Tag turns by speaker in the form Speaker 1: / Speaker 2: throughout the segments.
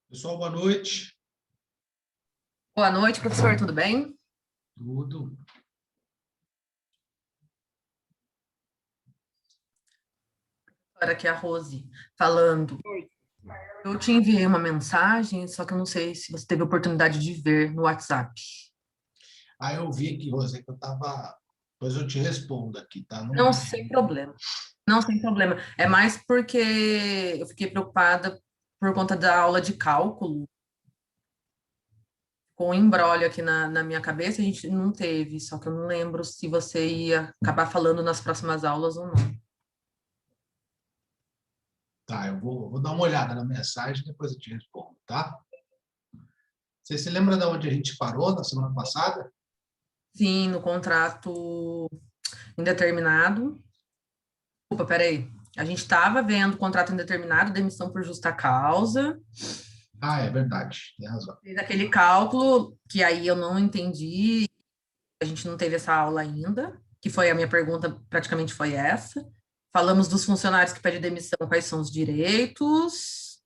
Speaker 1: Pessoal, boa noite.
Speaker 2: Boa noite, professor, tudo bem?
Speaker 1: Tudo.
Speaker 2: Agora aqui é a Rose falando. Eu te enviei uma mensagem, só que eu não sei se você teve a oportunidade de ver no WhatsApp.
Speaker 1: Eu vi aqui, Rosé, que eu estava... Depois eu te respondo aqui, tá? Não
Speaker 2: Não,
Speaker 1: vi
Speaker 2: sem
Speaker 1: ainda.
Speaker 2: problema. Não, sem problema. É mais porque eu fiquei preocupada por conta da aula de cálculo, com um embrólio aqui na minha cabeça, a gente não teve, só que eu não lembro se você ia acabar falando nas próximas aulas ou não.
Speaker 1: Tá, eu vou dar uma olhada na mensagem, depois eu te respondo, tá? Você se lembra de onde a gente parou na semana passada?
Speaker 2: Sim, no contrato indeterminado. Opa, peraí. A gente estava vendo contrato indeterminado, demissão por justa causa.
Speaker 1: É verdade, tem razão.
Speaker 2: Fez aquele cálculo que aí eu não entendi, a gente não teve essa aula ainda, que foi a minha pergunta, praticamente foi essa. Falamos dos funcionários que pedem demissão, quais são os direitos,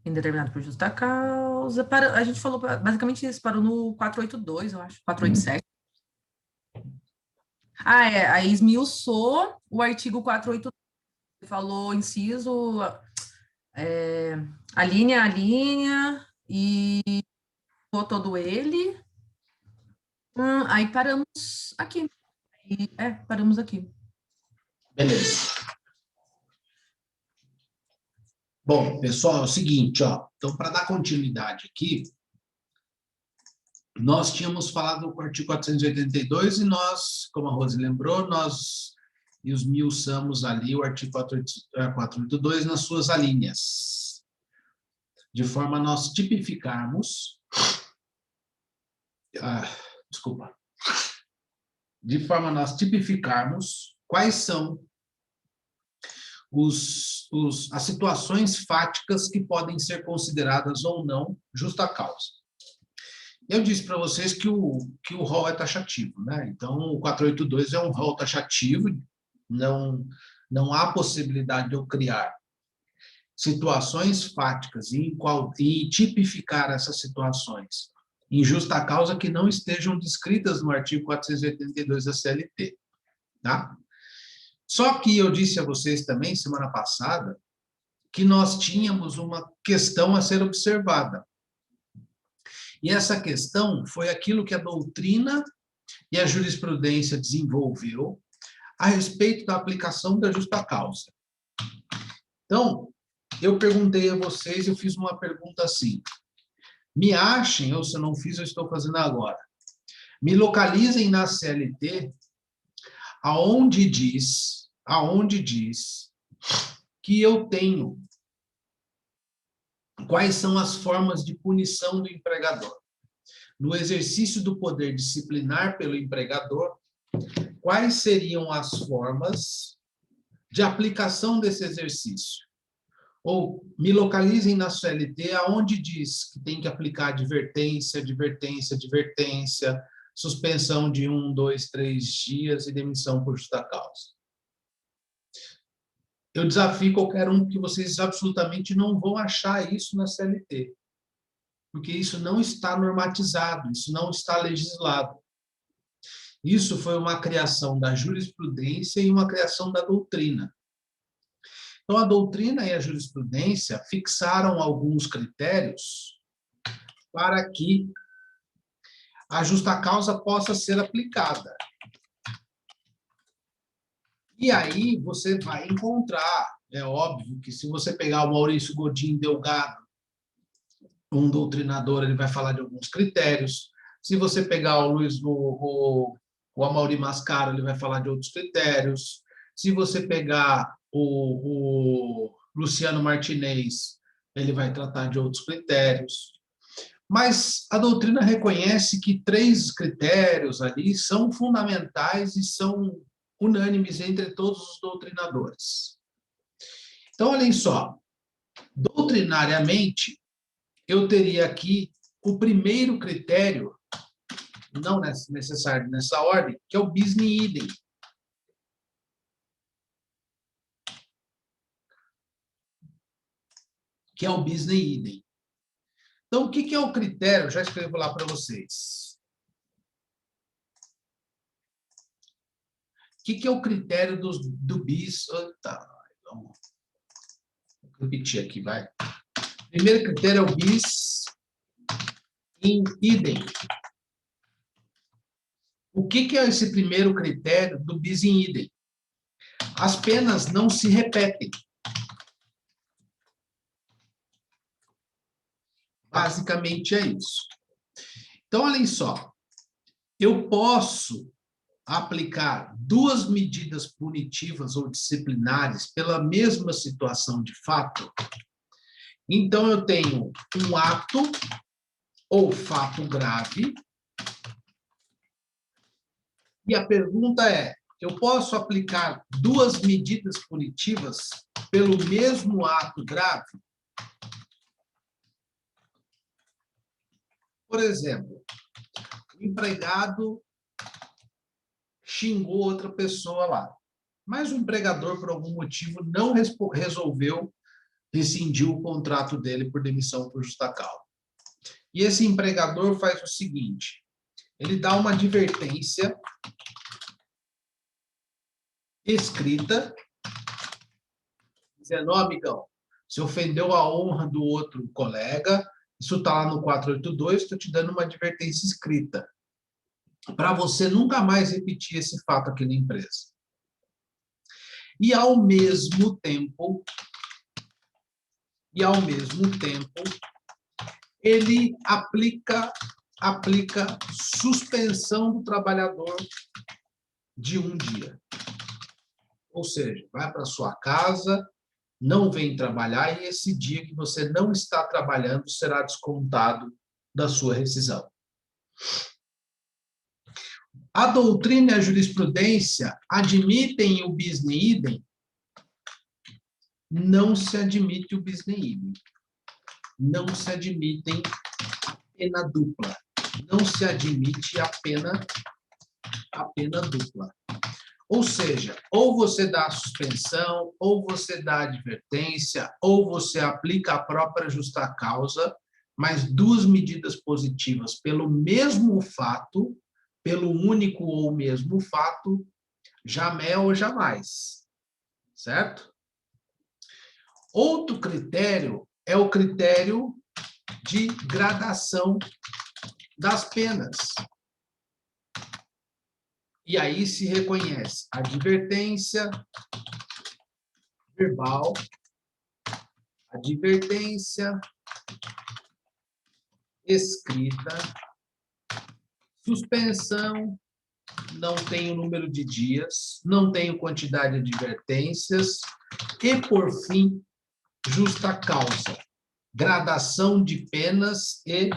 Speaker 2: indeterminado por justa causa. A gente falou basicamente isso, parou no 482, eu acho, 487. Aí esmiuçou o artigo 482, falou inciso, a linha, e todo ele. Aí paramos aqui. Paramos aqui.
Speaker 1: Beleza. Bom, pessoal, é o seguinte, ó. Então, para dar continuidade aqui, nós tínhamos falado do artigo 482 e nós, como a Rose lembrou, nós esmiuçamos ali o artigo 482 nas suas alíneas, de forma a nós tipificarmos, desculpa, de forma a nós tipificarmos quais são as situações fáticas que podem ser consideradas ou não justa causa. Eu disse para vocês que o rol é taxativo, né? Então, o 482 é um rol taxativo, não há possibilidade de eu criar situações fáticas e tipificar essas situações em justa causa que não estejam descritas no artigo 482 da CLT, tá? Só que eu disse a vocês também, semana passada, que nós tínhamos uma questão a ser observada. E essa questão foi aquilo que a doutrina e a jurisprudência desenvolveu a respeito da aplicação da justa causa. Então, eu perguntei a vocês, eu fiz uma pergunta assim, me achem, ou se eu não fiz, eu estou fazendo agora, me localizem na CLT aonde diz que eu tenho quais são as formas de punição do empregador. No exercício do poder disciplinar pelo empregador, quais seriam as formas de aplicação desse exercício? Ou me localizem na CLT aonde diz que tem que aplicar advertência, suspensão de 1, 2, 3 dias e demissão por justa causa. Eu desafio qualquer um que vocês absolutamente não vão achar isso na CLT, porque isso não está normatizado, isso não está legislado. Isso foi uma criação da jurisprudência e uma criação da doutrina. Então, a doutrina e a jurisprudência fixaram alguns critérios para que a justa causa possa ser aplicada. E aí você vai encontrar, é óbvio que se você pegar o Maurício Godinho Delgado, um doutrinador, ele vai falar de alguns critérios. Se você pegar o Amaury Mascaro, ele vai falar de outros critérios. Se você pegar o Luciano Martinez, ele vai tratar de outros critérios. Mas a doutrina reconhece que 3 critérios ali são fundamentais e são unânimes entre todos os doutrinadores. Então, olhem só, doutrinariamente, eu teria aqui o primeiro critério, não necessário nessa ordem, que é o bis in idem. que é o bis in idem. Então, o que é o critério? Eu já escrevo lá para vocês. O que é o critério do bis? Tá, vamos repetir aqui, vai. Primeiro critério é o bis in idem. O que é esse primeiro critério do bis in idem? As penas não se repetem. Basicamente é isso. Então, olhem só. Eu posso aplicar duas medidas punitivas ou disciplinares pela mesma situação de fato. Então, eu tenho um ato ou fato grave. E a pergunta é, eu posso aplicar duas medidas punitivas pelo mesmo ato grave? Por exemplo, o empregado xingou outra pessoa lá, mas o empregador, por algum motivo, não resolveu rescindir o contrato dele por demissão por justa causa. E esse empregador faz o seguinte, ele dá uma advertência escrita, dizendo, ó, amigão, você ofendeu a honra do outro colega, isso está lá no 482, estou te dando uma advertência escrita, para você nunca mais repetir esse fato aqui na empresa. E, ao mesmo tempo, ele aplica suspensão do trabalhador de um dia. Ou seja, vai para sua casa, não vem trabalhar, e esse dia que você não está trabalhando será descontado da sua rescisão. A doutrina e a jurisprudência admitem o bis in idem? Não se admite o bis in idem. Não se admitem a pena dupla. Não se admite a pena dupla. Ou seja, ou você dá a suspensão, ou você dá a advertência, ou você aplica a própria justa causa, mas duas medidas positivas pelo mesmo fato, pelo único ou mesmo fato, jamais ou jamais. Certo? Outro critério é o critério de gradação das penas. E aí se reconhece advertência verbal, advertência escrita, suspensão, não tenho número de dias, não tenho quantidade de advertências, e, por fim, justa causa, gradação de penas e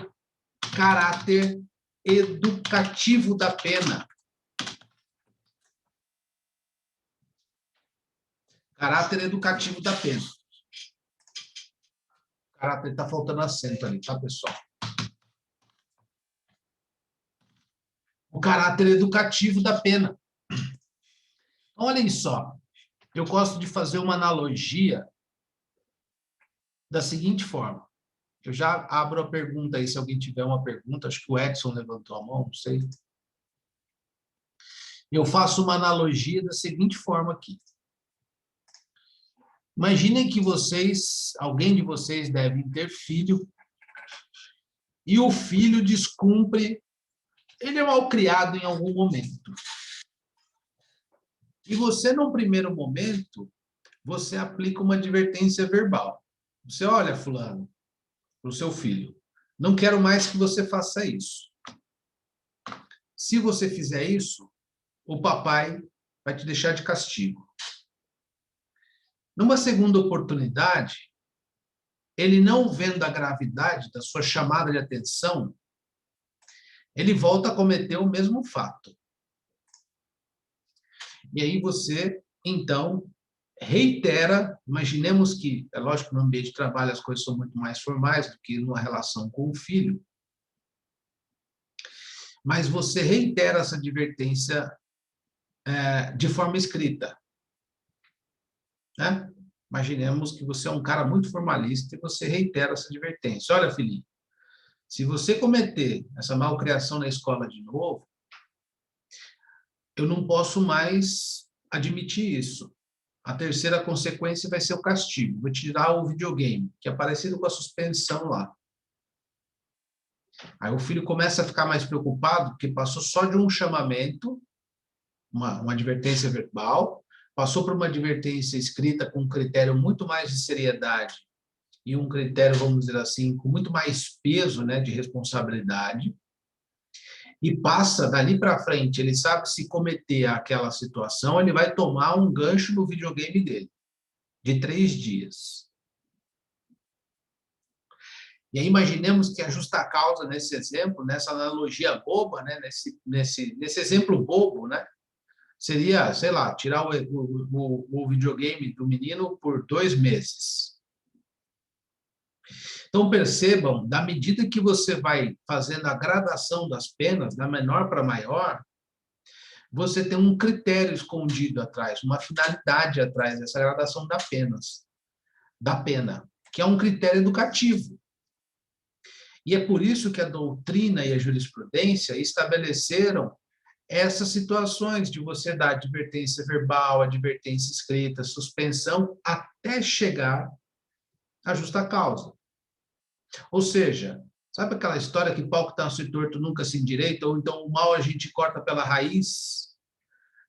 Speaker 1: caráter educativo da pena. Caráter educativo da pena. Caráter, está faltando acento ali, tá, pessoal? O caráter educativo da pena. Olhem só, eu gosto de fazer uma analogia da seguinte forma. Eu já abro a pergunta aí, se alguém tiver uma pergunta, acho que o Edson levantou a mão, não sei. Eu faço uma analogia da seguinte forma aqui. Imaginem que alguém de vocês deve ter filho, e o filho descumpre, ele é mal criado em algum momento. E você, num primeiro momento, você aplica uma advertência verbal. Você olha, fulano, para o seu filho, não quero mais que você faça isso. Se você fizer isso, o papai vai te deixar de castigo. Numa segunda oportunidade, ele não vendo a gravidade da sua chamada de atenção, ele volta a cometer o mesmo fato. E aí você, então, reitera, imaginemos que, é lógico que no ambiente de trabalho as coisas são muito mais formais do que numa relação com o filho, mas você reitera essa advertência de forma escrita. Né? Imaginemos que você é um cara muito formalista e você reitera essa advertência. Olha, Felipe, se você cometer essa malcriação na escola de novo, eu não posso mais admitir isso. A terceira consequência vai ser o castigo. Vou tirar o videogame, que é parecido com a suspensão lá. Aí o filho começa a ficar mais preocupado, porque passou só de um chamamento, uma advertência verbal, passou por uma advertência escrita com um critério muito mais de seriedade e um critério, vamos dizer assim, com muito mais peso, né, de responsabilidade, e passa dali para frente, ele sabe se cometer aquela situação, ele vai tomar um gancho no videogame dele, de 3 dias. E aí imaginemos que a justa causa nesse exemplo, nessa analogia boba, né, nesse exemplo bobo, né, seria, sei lá, tirar o videogame do menino por 2 meses. Então, percebam, da medida que você vai fazendo a gradação das penas, da menor para maior, você tem um critério escondido atrás, uma finalidade atrás dessa gradação da pena, que é um critério educativo. E é por isso que a doutrina e a jurisprudência estabeleceram essas situações de você dar advertência verbal, advertência escrita, suspensão, até chegar à justa causa. Ou seja, sabe aquela história que pau que está se torto nunca se endireita, ou então o mal a gente corta pela raiz?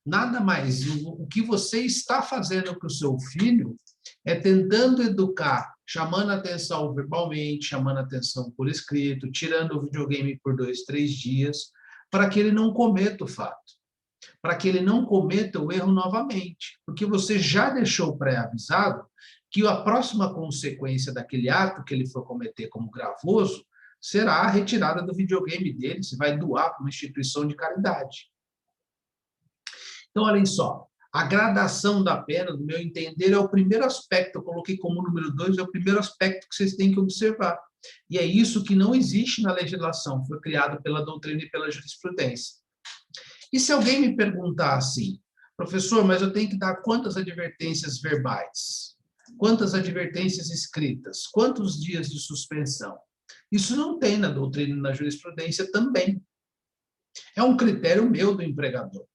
Speaker 1: Nada mais. O que você está fazendo com o seu filho é tentando educar, chamando a atenção verbalmente, chamando a atenção por escrito, tirando o videogame por 2, 3 dias, para que ele não cometa o fato, para que ele não cometa o erro novamente, porque você já deixou pré-avisado que a próxima consequência daquele ato que ele for cometer como gravoso será a retirada do videogame dele, se vai doar para uma instituição de caridade. Então, olhem só, a gradação da pena, no meu entender, é o primeiro aspecto, eu coloquei como número 2, é o primeiro aspecto que vocês têm que observar. E é isso que não existe na legislação, foi criado pela doutrina e pela jurisprudência. E se alguém me perguntar assim, professor, mas eu tenho que dar quantas advertências verbais? Quantas advertências escritas? Quantos dias de suspensão? Isso não tem na doutrina e na jurisprudência também. É um critério meu do empregador.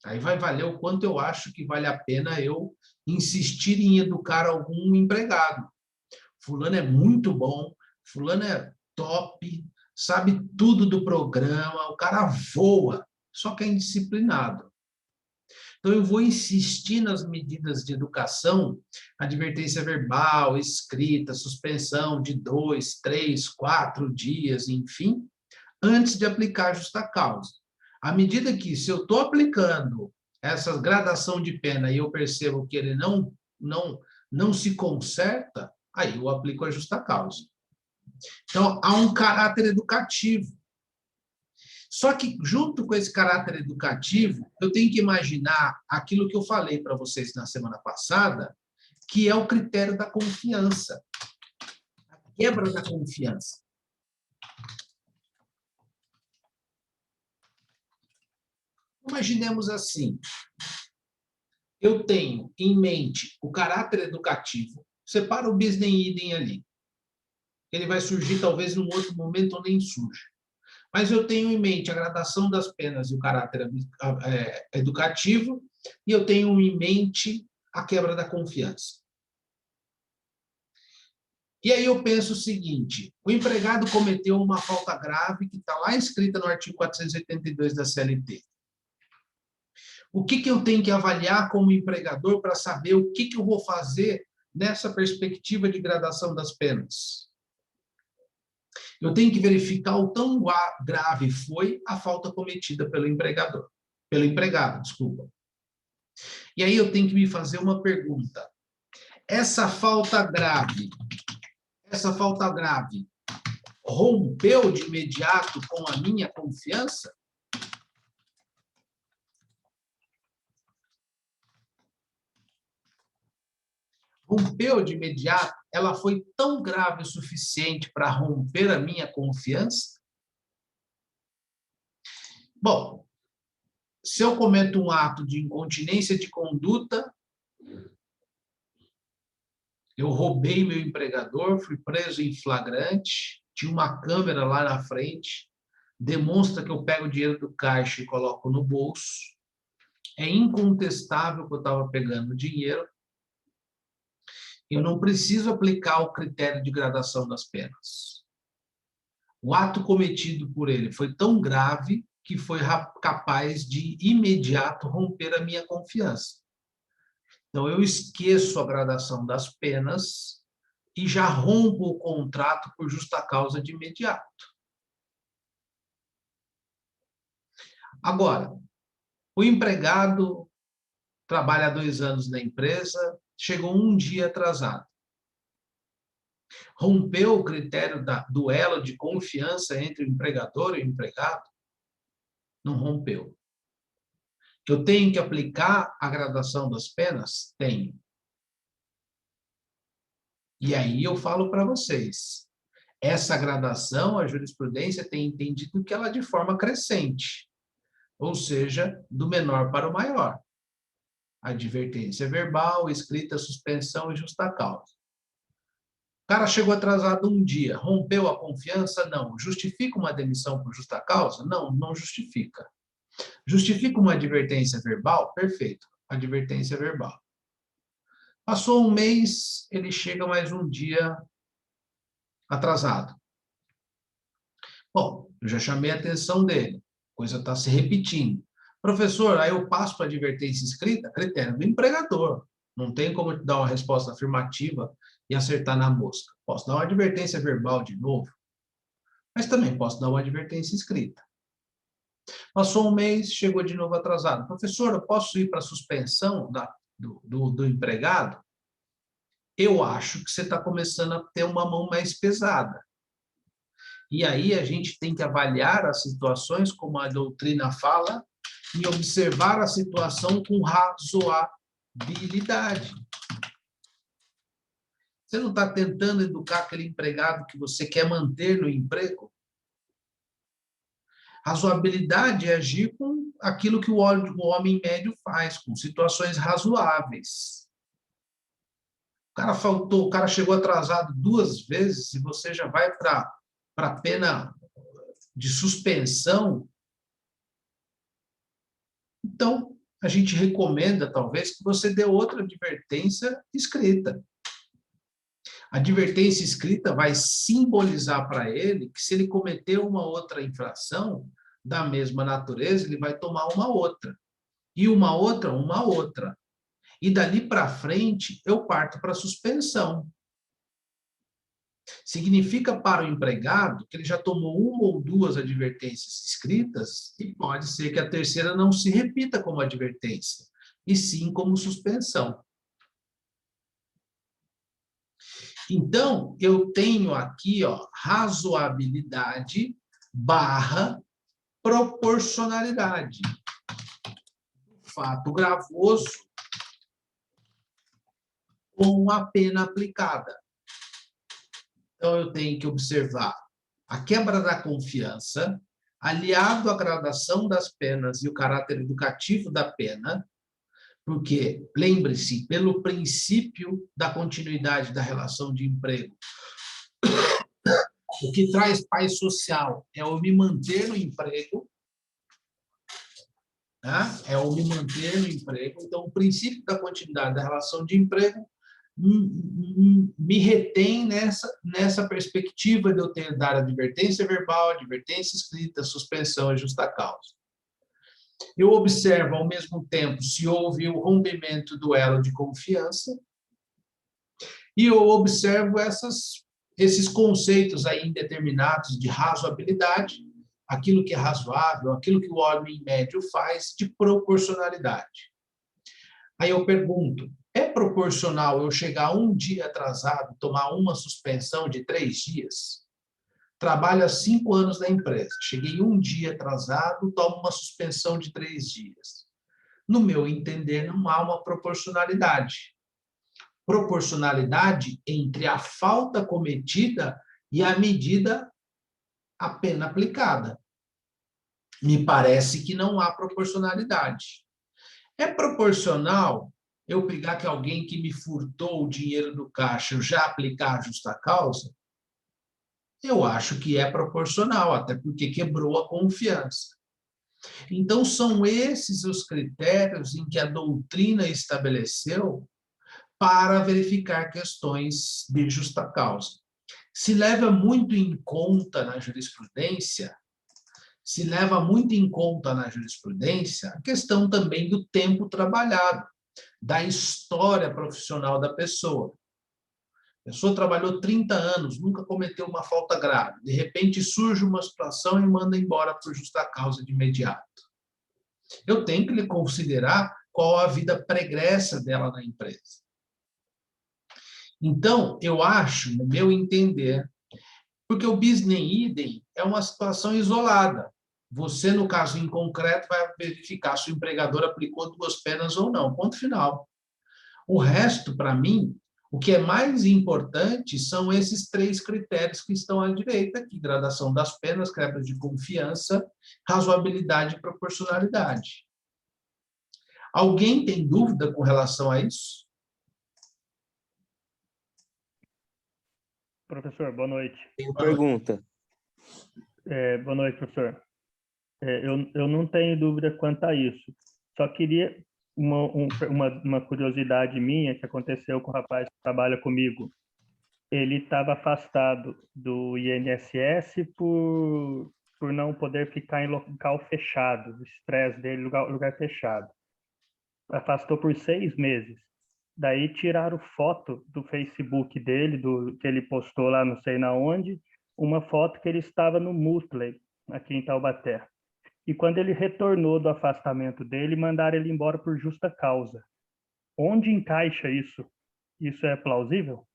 Speaker 1: Aí vai valer o quanto eu acho que vale a pena eu insistir em educar algum empregado. Fulano é muito bom, fulano é top, sabe tudo do programa, o cara voa, só que é indisciplinado. Então, eu vou insistir nas medidas de educação, advertência verbal, escrita, suspensão de 2, 3, 4 dias, enfim, antes de aplicar a justa causa. À medida que, se eu estou aplicando essa gradação de pena e eu percebo que ele não se conserta, aí eu aplico a justa causa. Então, há um caráter educativo. Só que, junto com esse caráter educativo, eu tenho que imaginar aquilo que eu falei para vocês na semana passada, que é o critério da confiança, a quebra da confiança. Imaginemos assim, eu tenho em mente o caráter educativo, separa o bis nem idem ali. Ele vai surgir talvez num outro momento ou nem surja. Mas eu tenho em mente a gradação das penas e o caráter educativo, e eu tenho em mente a quebra da confiança. E aí eu penso o seguinte, o empregado cometeu uma falta grave que está lá escrita no artigo 482 da CLT. O que eu tenho que avaliar como empregador para saber o que eu vou fazer nessa perspectiva de gradação das penas? Eu tenho que verificar o tão grave foi a falta cometida pelo empregado, desculpa. E aí eu tenho que me fazer uma pergunta. Essa falta grave rompeu de imediato com a minha confiança? Rompeu de imediato? Ela foi tão grave o suficiente para romper a minha confiança? Bom, se eu cometo um ato de incontinência de conduta, Eu roubei meu empregador, fui preso em flagrante, tinha uma câmera lá na frente, demonstra que eu pego o dinheiro do caixa e coloco no bolso. É incontestável que eu estava pegando dinheiro. Eu não preciso aplicar o critério de gradação das penas. O ato cometido por ele foi tão grave que foi capaz de imediato romper a minha confiança. Então, eu esqueço a gradação das penas e já rompo o contrato por justa causa de imediato. Agora, o empregado trabalha 2 anos na empresa, chegou um dia atrasado. Rompeu o critério do elo de confiança entre o empregador e o empregado? Não rompeu. Eu tenho que aplicar a gradação das penas? Tenho. E aí eu falo para vocês, essa gradação, a jurisprudência tem entendido que ela é de forma crescente, ou seja, do menor para o maior. Advertência verbal, escrita, suspensão e justa causa. O cara chegou atrasado um dia, rompeu a confiança? Não. Justifica uma demissão por justa causa? Não, não justifica. Justifica uma advertência verbal? Perfeito, advertência verbal. Passou um mês, ele chega mais um dia atrasado. Bom, eu já chamei a atenção dele, a coisa está se repetindo. Professor, aí eu passo para advertência escrita? Critério do empregador. Não tem como te dar uma resposta afirmativa e acertar na mosca. Posso dar uma advertência verbal de novo, mas também posso dar uma advertência escrita. Passou um mês, chegou de novo atrasado. Professor, eu posso ir para a suspensão do empregado? Eu acho que você está começando a ter uma mão mais pesada. E aí a gente tem que avaliar as situações, como a doutrina fala, e observar a situação com razoabilidade. Você não está tentando educar aquele empregado que você quer manter no emprego? Razoabilidade é agir com aquilo que o homem médio faz, com situações razoáveis. O cara chegou atrasado 2 vezes e você já vai para a pena de suspensão. Então, a gente recomenda, talvez, que você dê outra advertência escrita. A advertência escrita vai simbolizar para ele que se ele cometer uma outra infração da mesma natureza, ele vai tomar uma outra. E uma outra. E dali para frente, eu parto para a suspensão. Significa para o empregado que ele já tomou 1 ou 2 advertências escritas e pode ser que a terceira não se repita como advertência, e sim como suspensão. Então, eu tenho aqui, razoabilidade / proporcionalidade. Fato gravoso com a pena aplicada. Então, eu tenho que observar a quebra da confiança, aliado à gradação das penas e o caráter educativo da pena, porque, lembre-se, pelo princípio da continuidade da relação de emprego, o que traz paz social é o me manter no emprego, né? É o me manter no emprego. Então, o princípio da continuidade da relação de emprego me retém nessa perspectiva de eu ter que dar advertência verbal, advertência escrita, suspensão e justa causa. Eu observo, ao mesmo tempo, se houve o rompimento do elo de confiança, e eu observo esses conceitos aí indeterminados de razoabilidade, aquilo que é razoável, aquilo que o homem médio faz, de proporcionalidade. Aí eu pergunto, é proporcional eu chegar um dia atrasado, tomar uma suspensão de 3 dias? Trabalho há 5 anos na empresa, cheguei um dia atrasado, tomo uma suspensão de 3 dias. No meu entender, não há uma proporcionalidade. Proporcionalidade entre a falta cometida e a medida, a pena aplicada. Me parece que não há proporcionalidade. É proporcional eu pegar que alguém que me furtou o dinheiro do caixa, eu já aplicar a justa causa? Eu acho que é proporcional, até porque quebrou a confiança. Então, são esses os critérios em que a doutrina estabeleceu para verificar questões de justa causa. Se leva muito em conta na jurisprudência, a questão também do tempo trabalhado, da história profissional da pessoa. A pessoa trabalhou 30 anos, nunca cometeu uma falta grave. De repente, surge uma situação e manda embora por justa causa de imediato. Eu tenho que lhe considerar qual a vida pregressa dela na empresa. Então, eu acho, no meu entender, porque o bis nem idem é uma situação isolada. Você, no caso em concreto, vai verificar se o empregador aplicou 2 penas ou não. Ponto final. O resto, para mim, o que é mais importante são esses 3 critérios que estão à direita aqui: gradação das penas, quebra de confiança, razoabilidade e proporcionalidade. Alguém tem dúvida com relação a isso?
Speaker 3: Professor, boa noite.
Speaker 4: Tenho pergunta.
Speaker 3: Boa noite, professor. Eu não tenho dúvida quanto a isso. Só queria uma curiosidade minha que aconteceu com o rapaz que trabalha comigo. Ele estava afastado do INSS por não poder ficar em local fechado, o estresse dele, lugar fechado. Afastou por 6 meses. Daí tiraram foto do Facebook dele, que ele postou lá não sei na onde, uma foto que ele estava no Mutley, aqui em Taubaté. E quando ele retornou do afastamento dele, mandaram ele embora por justa causa. Onde encaixa isso? Isso é plausível?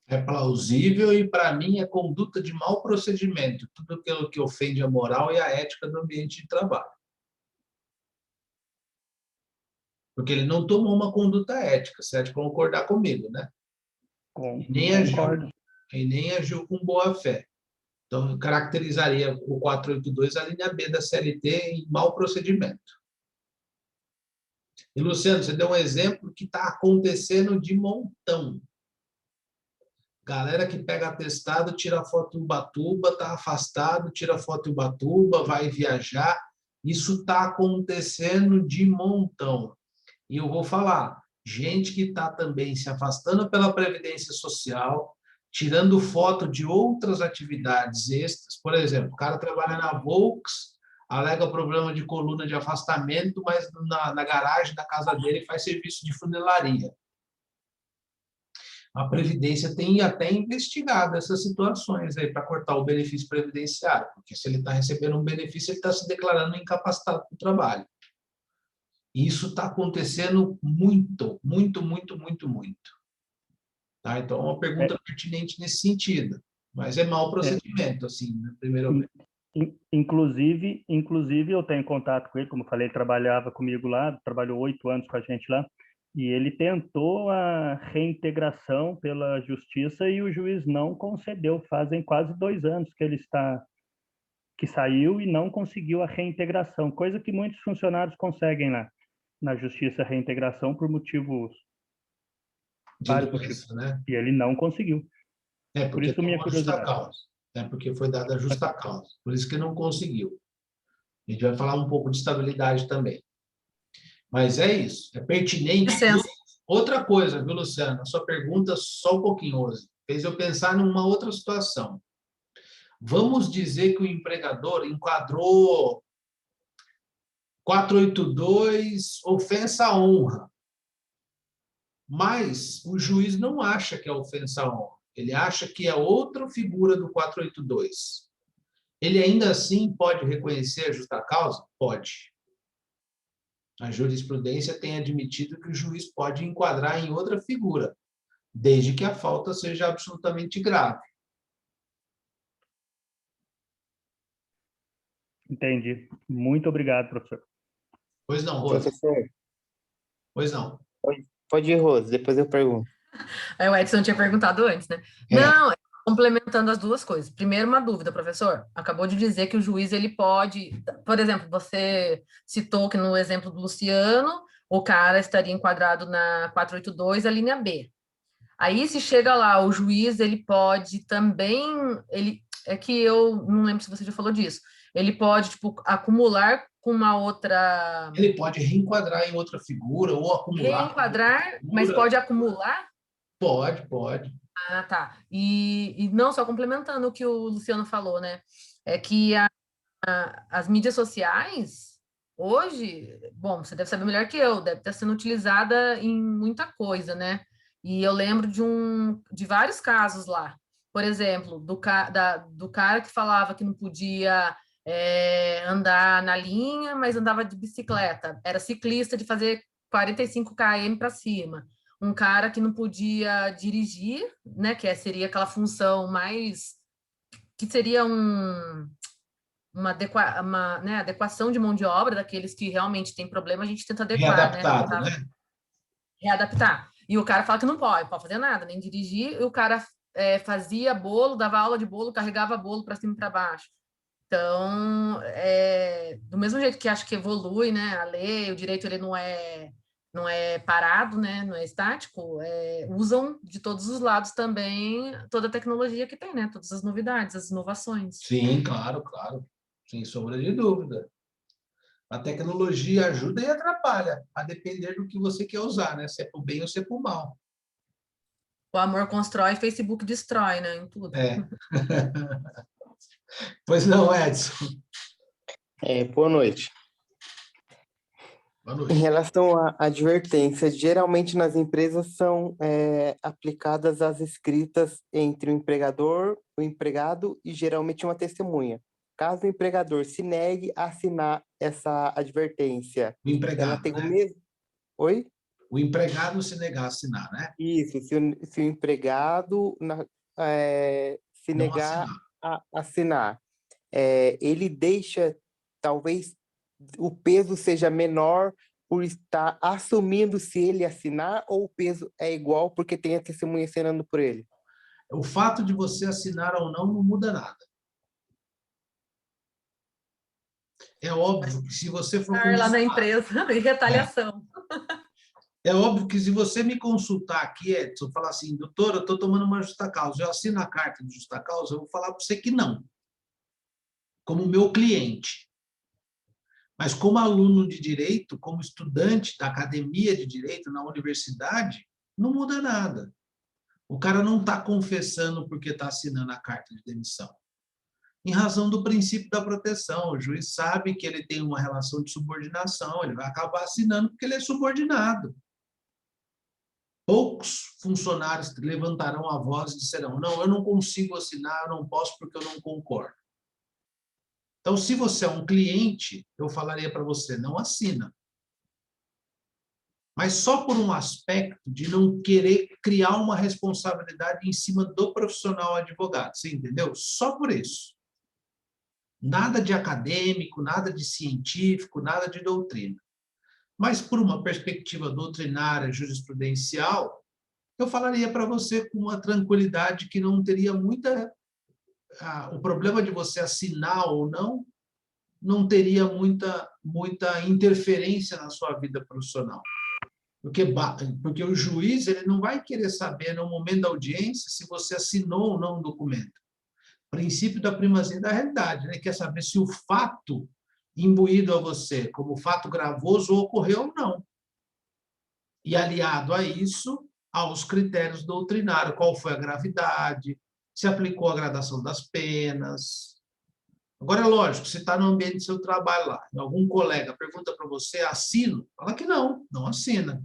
Speaker 1: É plausível e, para mim, é conduta de mau procedimento, tudo aquilo que ofende a moral e a ética do ambiente de trabalho. Porque ele não tomou uma conduta ética, você há de concordar comigo, né? E nem agiu com boa fé. Então, eu caracterizaria o 482, a linha B da CLT, em mau procedimento. E, Luciano, você deu um exemplo que está acontecendo de montão. Galera que pega atestado, tira foto em Ubatuba, está afastado, tira foto em Ubatuba, vai viajar. Isso está acontecendo de montão. E eu vou falar, gente que está também se afastando pela Previdência Social, tirando foto de outras atividades extras. Por exemplo, o cara trabalha na Volks, alega problema de coluna de afastamento, mas na garagem da casa dele faz serviço de funilaria. A Previdência tem até investigado essas situações aí para cortar o benefício previdenciário, porque se ele está recebendo um benefício, ele está se declarando incapacitado para o trabalho. E isso está acontecendo muito, muito, muito, muito, muito. Tá? Então, é uma pergunta pertinente nesse sentido, mas é mau procedimento, assim, na primeira vez.
Speaker 3: Inclusive, eu tenho contato com ele, como eu falei, ele trabalhava comigo lá, trabalhou 8 anos com a gente lá, e ele tentou a reintegração pela justiça e o juiz não concedeu. Fazem quase 2 anos que saiu e não conseguiu a reintegração, coisa que muitos funcionários conseguem lá na justiça, a reintegração por motivos vários motivos, né? E ele não conseguiu.
Speaker 1: Por isso minha curiosidade. Porque foi dada a justa causa. Por isso que não conseguiu. A gente vai falar um pouco de estabilidade também. Mas é isso. É pertinente. Outra coisa, viu, Luciana? A sua pergunta, só um pouquinho, Rose, fez eu pensar numa outra situação. Vamos dizer que o empregador enquadrou 482, ofensa à honra. Mas o juiz não acha que é ofensa à honra. Ele acha que é outra figura do 482. Ele ainda assim pode reconhecer a justa causa? Pode. A jurisprudência tem admitido que o juiz pode enquadrar em outra figura, desde que a falta seja absolutamente grave.
Speaker 3: Entendi. Muito obrigado, professor.
Speaker 1: Pois não, Rose.
Speaker 4: Professor.
Speaker 1: Pois não.
Speaker 4: Pode ir, Rose, depois eu pergunto.
Speaker 2: O Edson tinha perguntado antes, né? Não, complementando as duas coisas. Primeiro, uma dúvida, professor. Acabou de dizer que o juiz, ele pode... Por exemplo, você citou que no exemplo do Luciano, o cara estaria enquadrado na 482, a linha B. Aí, se chega lá, o juiz, ele pode também, é que eu não lembro se você já falou disso, ele pode, tipo, acumular com uma outra...
Speaker 1: Ele pode reenquadrar em outra figura ou acumular com outra
Speaker 2: Reenquadrar, mas
Speaker 1: figura.
Speaker 2: pode acumular?
Speaker 1: Pode.
Speaker 2: Ah, tá. E não, só complementando o que o Luciano falou, né? É que as mídias sociais, hoje, bom, você deve saber melhor que eu, deve estar sendo utilizada em muita coisa, né? E eu lembro de vários casos lá. Por exemplo, do cara que falava que não podia andar na linha, mas andava de bicicleta. Era ciclista de fazer 45 km para cima. Um cara que não podia dirigir, né? Que seria aquela função mais... que seria uma adequação de mão de obra daqueles que realmente têm problema, a gente tenta adequar, né?
Speaker 1: Readaptado, né?
Speaker 2: Readaptar. E o cara fala que não pode fazer nada, nem dirigir, e o cara fazia bolo, dava aula de bolo, carregava bolo para cima e para baixo. Então, do mesmo jeito que acho que evolui, né, a lei, o direito ele não é parado, né, não é estático, usam de todos os lados também toda a tecnologia que tem, né, todas as novidades, as inovações.
Speaker 1: Sim, claro. Sem sombra de dúvida. A tecnologia ajuda e atrapalha, a depender do que você quer usar, né? Se é para o bem ou se é para o mal.
Speaker 2: O amor constrói, Facebook destrói, né, em tudo.
Speaker 1: Pois não, Edson.
Speaker 4: Boa noite.
Speaker 1: Boa noite.
Speaker 4: Em relação à advertência, geralmente nas empresas são aplicadas as escritas entre o empregador, o empregado e geralmente uma testemunha. Caso o empregador se negue a assinar essa advertência,
Speaker 1: O empregado,
Speaker 4: ela tem o
Speaker 1: né?
Speaker 4: mesmo... Oi?
Speaker 1: O empregado se negar a assinar, né?
Speaker 4: Isso, se o empregado se
Speaker 1: Não
Speaker 4: negar
Speaker 1: assinar.
Speaker 4: a assinar, ele deixa, talvez o peso seja menor por estar assumindo se ele assinar, ou o peso é igual porque tem a testemunha assinando por ele?
Speaker 1: O fato de você assinar ou não muda nada. É óbvio que se você for
Speaker 2: Lá na
Speaker 1: consultar,
Speaker 2: empresa, em retaliação.
Speaker 1: é óbvio que se você me consultar aqui, Edson, falar assim, doutor, eu estou tomando uma justa causa, eu assino a carta de justa causa, eu vou falar para você que não, como meu cliente. Mas como aluno de direito, como estudante da academia de direito na universidade, não muda nada. O cara não está confessando porque está assinando a carta de demissão. Em razão do princípio da proteção, o juiz sabe que ele tem uma relação de subordinação, ele vai acabar assinando porque ele é subordinado. Poucos funcionários levantarão a voz e disserão, não, eu não consigo assinar, eu não posso porque eu não concordo. Então, se você é um cliente, eu falaria para você, não assina. Mas só por um aspecto de não querer criar uma responsabilidade em cima do profissional advogado, você entendeu? Só por isso. Nada de acadêmico, nada de científico, nada de doutrina. Mas por uma perspectiva doutrinária, jurisprudencial, eu falaria para você com uma tranquilidade que não teria muita... o problema de você assinar ou não teria muita interferência na sua vida profissional. Porque o juiz ele não vai querer saber, no momento da audiência, se você assinou ou não o documento. Princípio da primazia da realidade. Ele quer saber se o fato imbuído a você, como fato gravoso, ocorreu ou não. E aliado a isso, aos critérios doutrinários, qual foi a gravidade, se aplicou a gradação das penas. Agora, é lógico, você está no ambiente do seu trabalho lá, e algum colega pergunta para você, assino? Fala que não assina.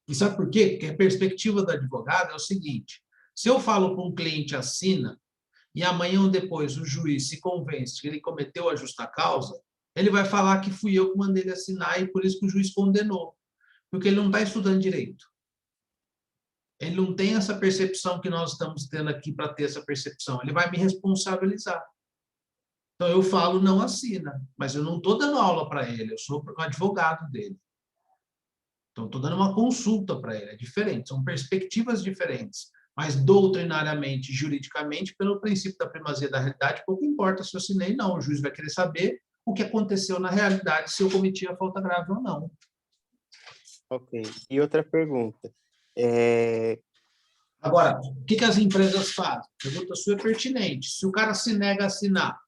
Speaker 1: E sabe por quê? Porque a perspectiva do advogado é o seguinte, se eu falo para um cliente assina, e amanhã ou depois o juiz se convence que ele cometeu a justa causa, ele vai falar que fui eu que mandei ele assinar e por isso que o juiz condenou. Porque ele não está estudando direito. Ele não tem essa percepção que nós estamos tendo aqui para ter essa percepção. Ele vai me responsabilizar. Então, eu falo, não assina, mas eu não estou dando aula para ele, eu sou o advogado dele. Então, estou dando uma consulta para ele, é diferente, são perspectivas diferentes. Mas, doutrinariamente, juridicamente, pelo princípio da primazia da realidade, pouco importa se eu assinei, não. O juiz vai querer saber o que aconteceu na realidade, se eu cometi a falta grave ou não.
Speaker 4: Ok. E outra pergunta.
Speaker 1: Agora, o que as empresas fazem? A pergunta sua é pertinente. Se o cara se nega a assinar,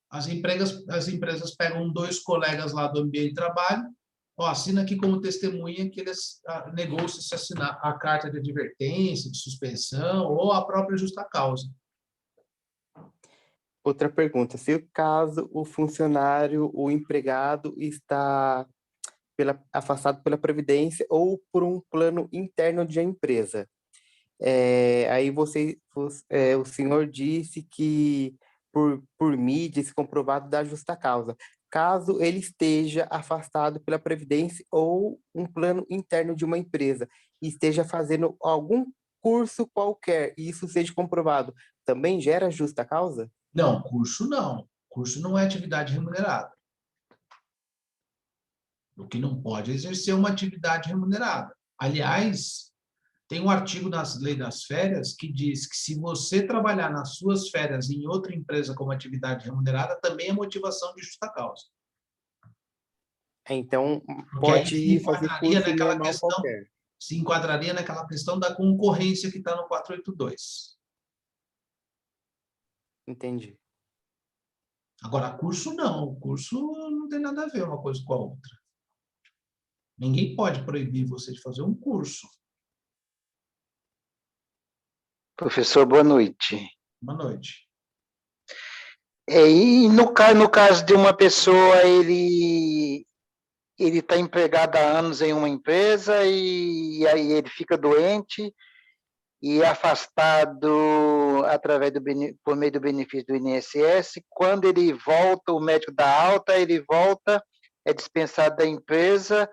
Speaker 1: as empresas pegam 2 colegas lá do ambiente de trabalho, assina aqui como testemunha que eles negou-se a assinar a carta de advertência, de suspensão ou a própria justa causa.
Speaker 4: Outra pergunta. Se o caso o funcionário, o empregado está afastado pela Previdência ou por um plano interno de empresa. Aí o senhor disse que por mídia, esse comprovado da justa causa. Caso ele esteja afastado pela Previdência ou um plano interno de uma empresa e esteja fazendo algum curso qualquer e isso seja comprovado, também gera justa causa?
Speaker 1: Não, curso não. Curso não é atividade remunerada. O que não pode é exercer uma atividade remunerada. Aliás, tem um artigo na Lei das Férias que diz que se você trabalhar nas suas férias em outra empresa como atividade remunerada, também é motivação de justa causa.
Speaker 4: Então,
Speaker 1: Porque aí
Speaker 4: pode fazer curso normal qualquer.
Speaker 1: se enquadraria naquela questão da concorrência que está no 482.
Speaker 4: Entendi.
Speaker 1: Agora, curso não. Curso não tem nada a ver uma coisa com a outra. Ninguém pode proibir você de fazer um curso.
Speaker 5: Professor, boa noite.
Speaker 1: Boa noite.
Speaker 5: E no caso de uma pessoa, ele está empregado há anos em uma empresa e aí ele fica doente e é afastado por meio do benefício do INSS. Quando ele volta, o médico dá alta, ele volta, é dispensado da empresa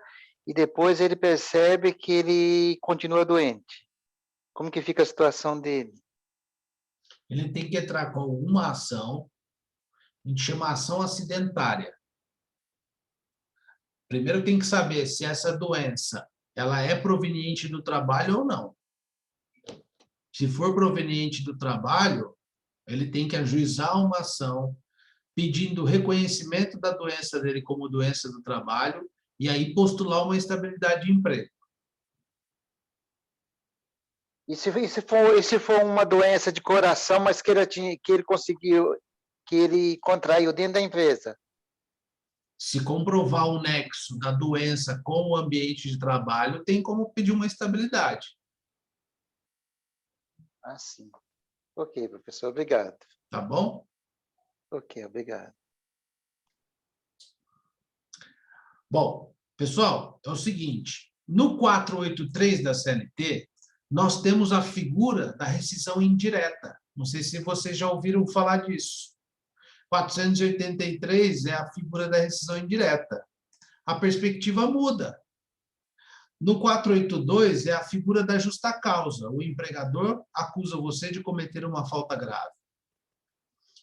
Speaker 5: e depois ele percebe que ele continua doente. Como que fica a situação dele?
Speaker 1: Ele tem que entrar com alguma ação, a gente chama ação acidentária. Primeiro tem que saber se essa doença ela é proveniente do trabalho ou não. Se for proveniente do trabalho, ele tem que ajuizar uma ação pedindo reconhecimento da doença dele como doença do trabalho e aí postular uma estabilidade de emprego.
Speaker 5: E se for uma doença de coração, mas que ele contraiu dentro da empresa?
Speaker 1: Se comprovar o nexo da doença com o ambiente de trabalho, tem como pedir uma estabilidade.
Speaker 5: Ah, sim. Ok, professor, obrigado.
Speaker 1: Tá bom?
Speaker 5: Ok, obrigado.
Speaker 1: Bom, pessoal, é o seguinte, no 483 da CLT, nós temos a figura da rescisão indireta. Não sei se vocês já ouviram falar disso. 483 é a figura da rescisão indireta. A perspectiva muda. No 482 é a figura da justa causa. O empregador acusa você de cometer uma falta grave.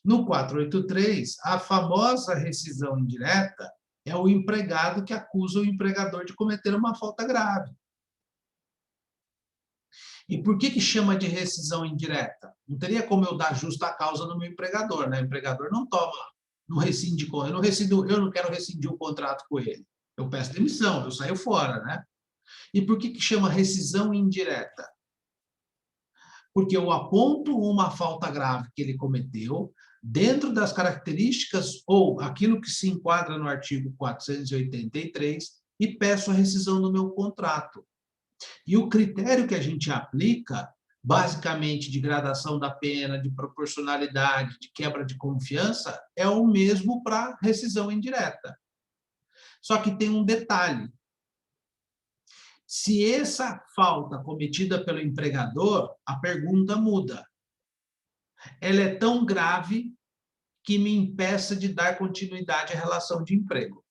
Speaker 1: No 483, a famosa rescisão indireta é o empregado que acusa o empregador de cometer uma falta grave. E por que chama de rescisão indireta? Não teria como eu dar justa causa no meu empregador, né? O empregador não rescinde, eu não quero rescindir o contrato com ele. Eu peço demissão, eu saio fora, né? E por que chama rescisão indireta? Porque eu aponto uma falta grave que ele cometeu dentro das características ou aquilo que se enquadra no artigo 483 e peço a rescisão do meu contrato. E o critério que a gente aplica, basicamente de gradação da pena, de proporcionalidade, de quebra de confiança, é o mesmo para rescisão indireta. Só que tem um detalhe. Se essa falta cometida pelo empregador, a pergunta muda. Ela é tão grave que me impeça de dar continuidade à relação de emprego.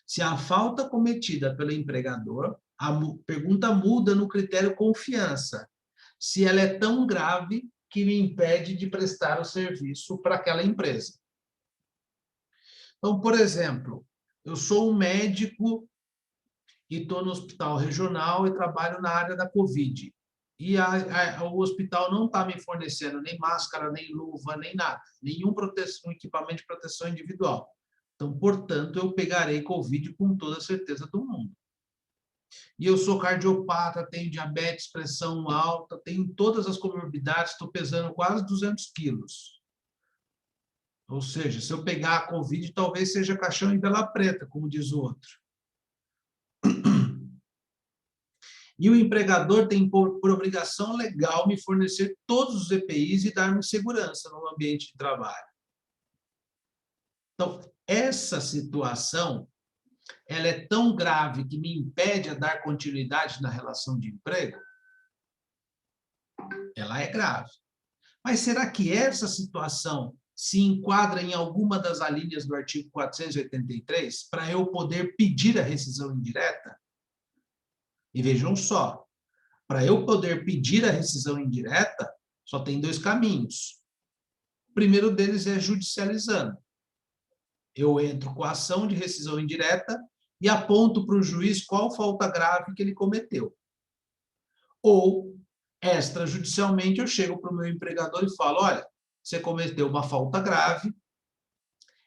Speaker 1: Se a falta cometida pelo empregador, a pergunta muda no critério confiança. Se ela é tão grave que me impede de prestar o serviço para aquela empresa. Então, por exemplo, eu sou um médico e estou no hospital regional e trabalho na área da Covid. E o hospital não está me fornecendo nem máscara, nem luva, nem nada, nenhum equipamento de proteção individual. Então, portanto, eu pegarei Covid com toda a certeza do mundo. E eu sou cardiopata, tenho diabetes, pressão alta, tenho todas as comorbidades, estou pesando quase 200 quilos. Ou seja, se eu pegar a Covid, talvez seja caixão em vela preta, como diz o outro. E o empregador tem por obrigação legal me fornecer todos os EPIs e dar-me segurança no ambiente de trabalho. Então, essa situação, ela é tão grave que me impede a dar continuidade na relação de emprego? Ela é grave. Mas será que essa situação se enquadra em alguma das alíneas do artigo 483 para eu poder pedir a rescisão indireta? E vejam só, para eu poder pedir a rescisão indireta, só tem 2 caminhos. O primeiro deles é judicializando. Eu entro com a ação de rescisão indireta e aponto para o juiz qual falta grave que ele cometeu. Ou, extrajudicialmente, eu chego para o meu empregador e falo, olha, você cometeu uma falta grave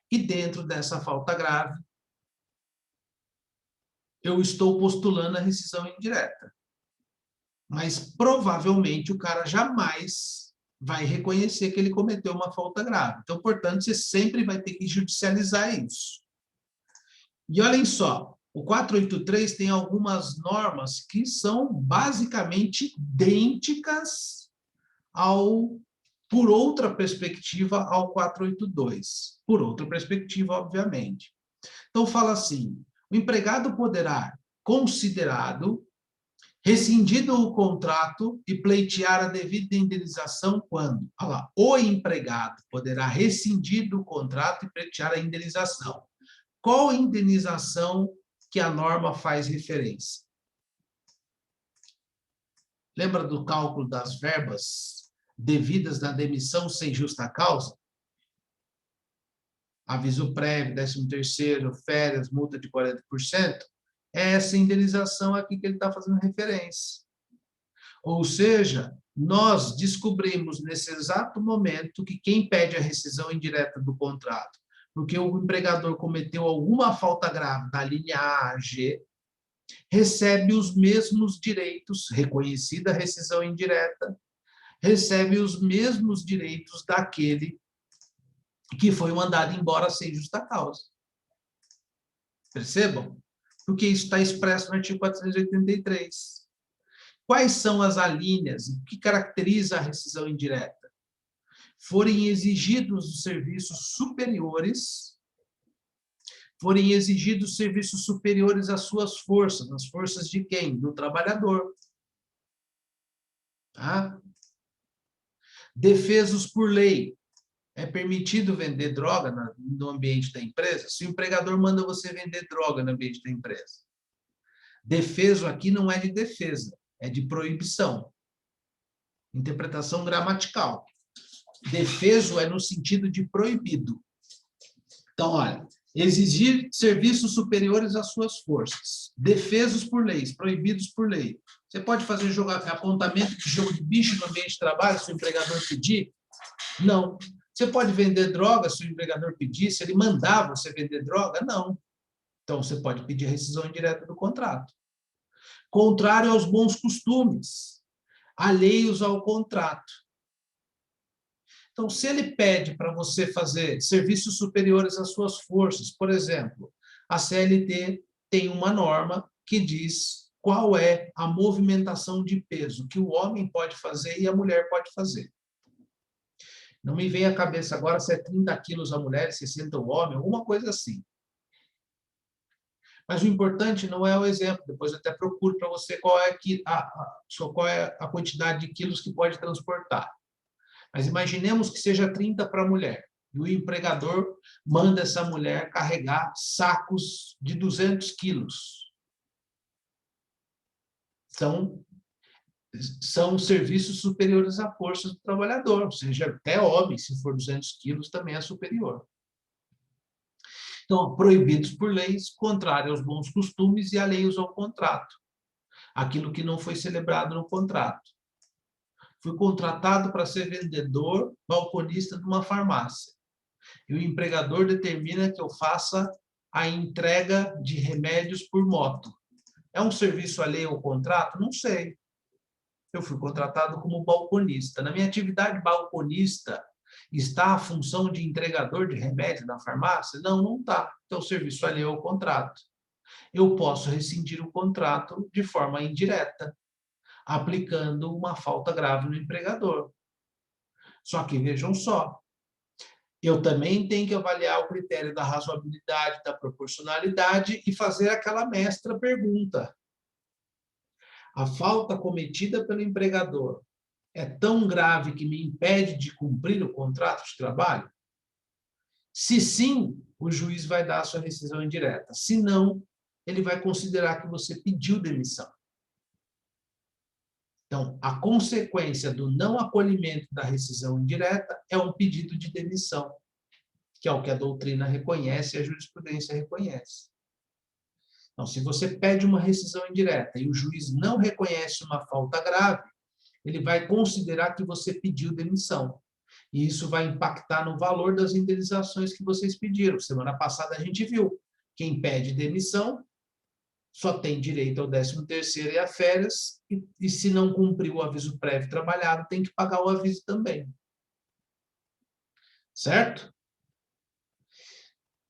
Speaker 1: e dentro dessa falta grave eu estou postulando a rescisão indireta. Mas provavelmente o cara jamais vai reconhecer que ele cometeu uma falta grave. Então, portanto, você sempre vai ter que judicializar isso. E olhem só, o 483 tem algumas normas que são basicamente idênticas por outra perspectiva, ao 482. Por outra perspectiva, obviamente. Então, fala assim, o empregado poderá, considerado, rescindido o contrato e pleitear a devida indenização quando? Olha lá, o empregado poderá rescindir o contrato e pleitear a indenização. Qual indenização que a norma faz referência? Lembra do cálculo das verbas devidas na demissão sem justa causa? Aviso prévio, 13º, férias, multa de 40%. É essa indenização aqui que ele está fazendo referência. Ou seja, nós descobrimos nesse exato momento que quem pede a rescisão indireta do contrato, porque o empregador cometeu alguma falta grave da linha A a G, recebe os mesmos direitos, reconhecida a rescisão indireta, recebe os mesmos direitos daquele que foi mandado embora sem justa causa. Percebam? Porque isso está expresso no artigo 483. Quais são as alíneas? O que caracteriza a rescisão indireta? Forem exigidos os serviços superiores, às suas forças. As forças de quem? Do trabalhador. Tá? Defesos por lei. É permitido vender droga no ambiente da empresa? Se o empregador manda você vender droga no ambiente da empresa. Defeso aqui não é de defesa, é de proibição. Interpretação gramatical. Defeso é no sentido de proibido. Então, olha, exigir serviços superiores às suas forças. Defesos por leis, proibidos por lei. Você pode fazer apontamento de jogo de bicho no ambiente de trabalho se o empregador pedir? Não. Você pode vender droga se o empregador pedir? Se ele mandar você vender droga? Não. Então, você pode pedir rescisão indireta do contrato. Contrário aos bons costumes, alheios ao contrato. Então, se ele pede para você fazer serviços superiores às suas forças, por exemplo, a CLT tem uma norma que diz qual é a movimentação de peso que o homem pode fazer e a mulher pode fazer. Não me vem à cabeça agora se é 30 quilos a mulher, 60 o homem, alguma coisa assim. Mas o importante não é o exemplo, depois eu até procuro para você qual é a quantidade de quilos que pode transportar. Mas imaginemos que seja 30 para a mulher, e o empregador manda essa mulher carregar sacos de 200 quilos. São serviços superiores à força do trabalhador, ou seja, até homem, se for 200 quilos, também é superior. Então, proibidos por leis, contrário aos bons costumes e alheios ao contrato. Aquilo que não foi celebrado no contrato. Fui contratado para ser vendedor, balconista de uma farmácia. E o empregador determina que eu faça a entrega de remédios por moto. É um serviço alheio ao contrato? Não sei. Eu fui contratado como balconista. Na minha atividade balconista, está a função de entregador de remédio na farmácia? Não, não está. Então, o serviço alheio ao contrato. Eu posso rescindir o contrato de forma indireta, aplicando uma falta grave no empregador. Só que vejam só, eu também tenho que avaliar o critério da razoabilidade, da proporcionalidade e fazer aquela mestra pergunta. A falta cometida pelo empregador é tão grave que me impede de cumprir o contrato de trabalho? Se sim, o juiz vai dar a sua rescisão indireta. Se não, ele vai considerar que você pediu demissão. Então, a consequência do não acolhimento da rescisão indireta é um pedido de demissão, que é o que a doutrina reconhece e a jurisprudência reconhece. Então, se você pede uma rescisão indireta e o juiz não reconhece uma falta grave, ele vai considerar que você pediu demissão. E isso vai impactar no valor das indenizações que vocês pediram. Semana passada a gente viu, quem pede demissão só tem direito ao 13º e a férias, e se não cumprir o aviso prévio trabalhado, tem que pagar o aviso também. Certo?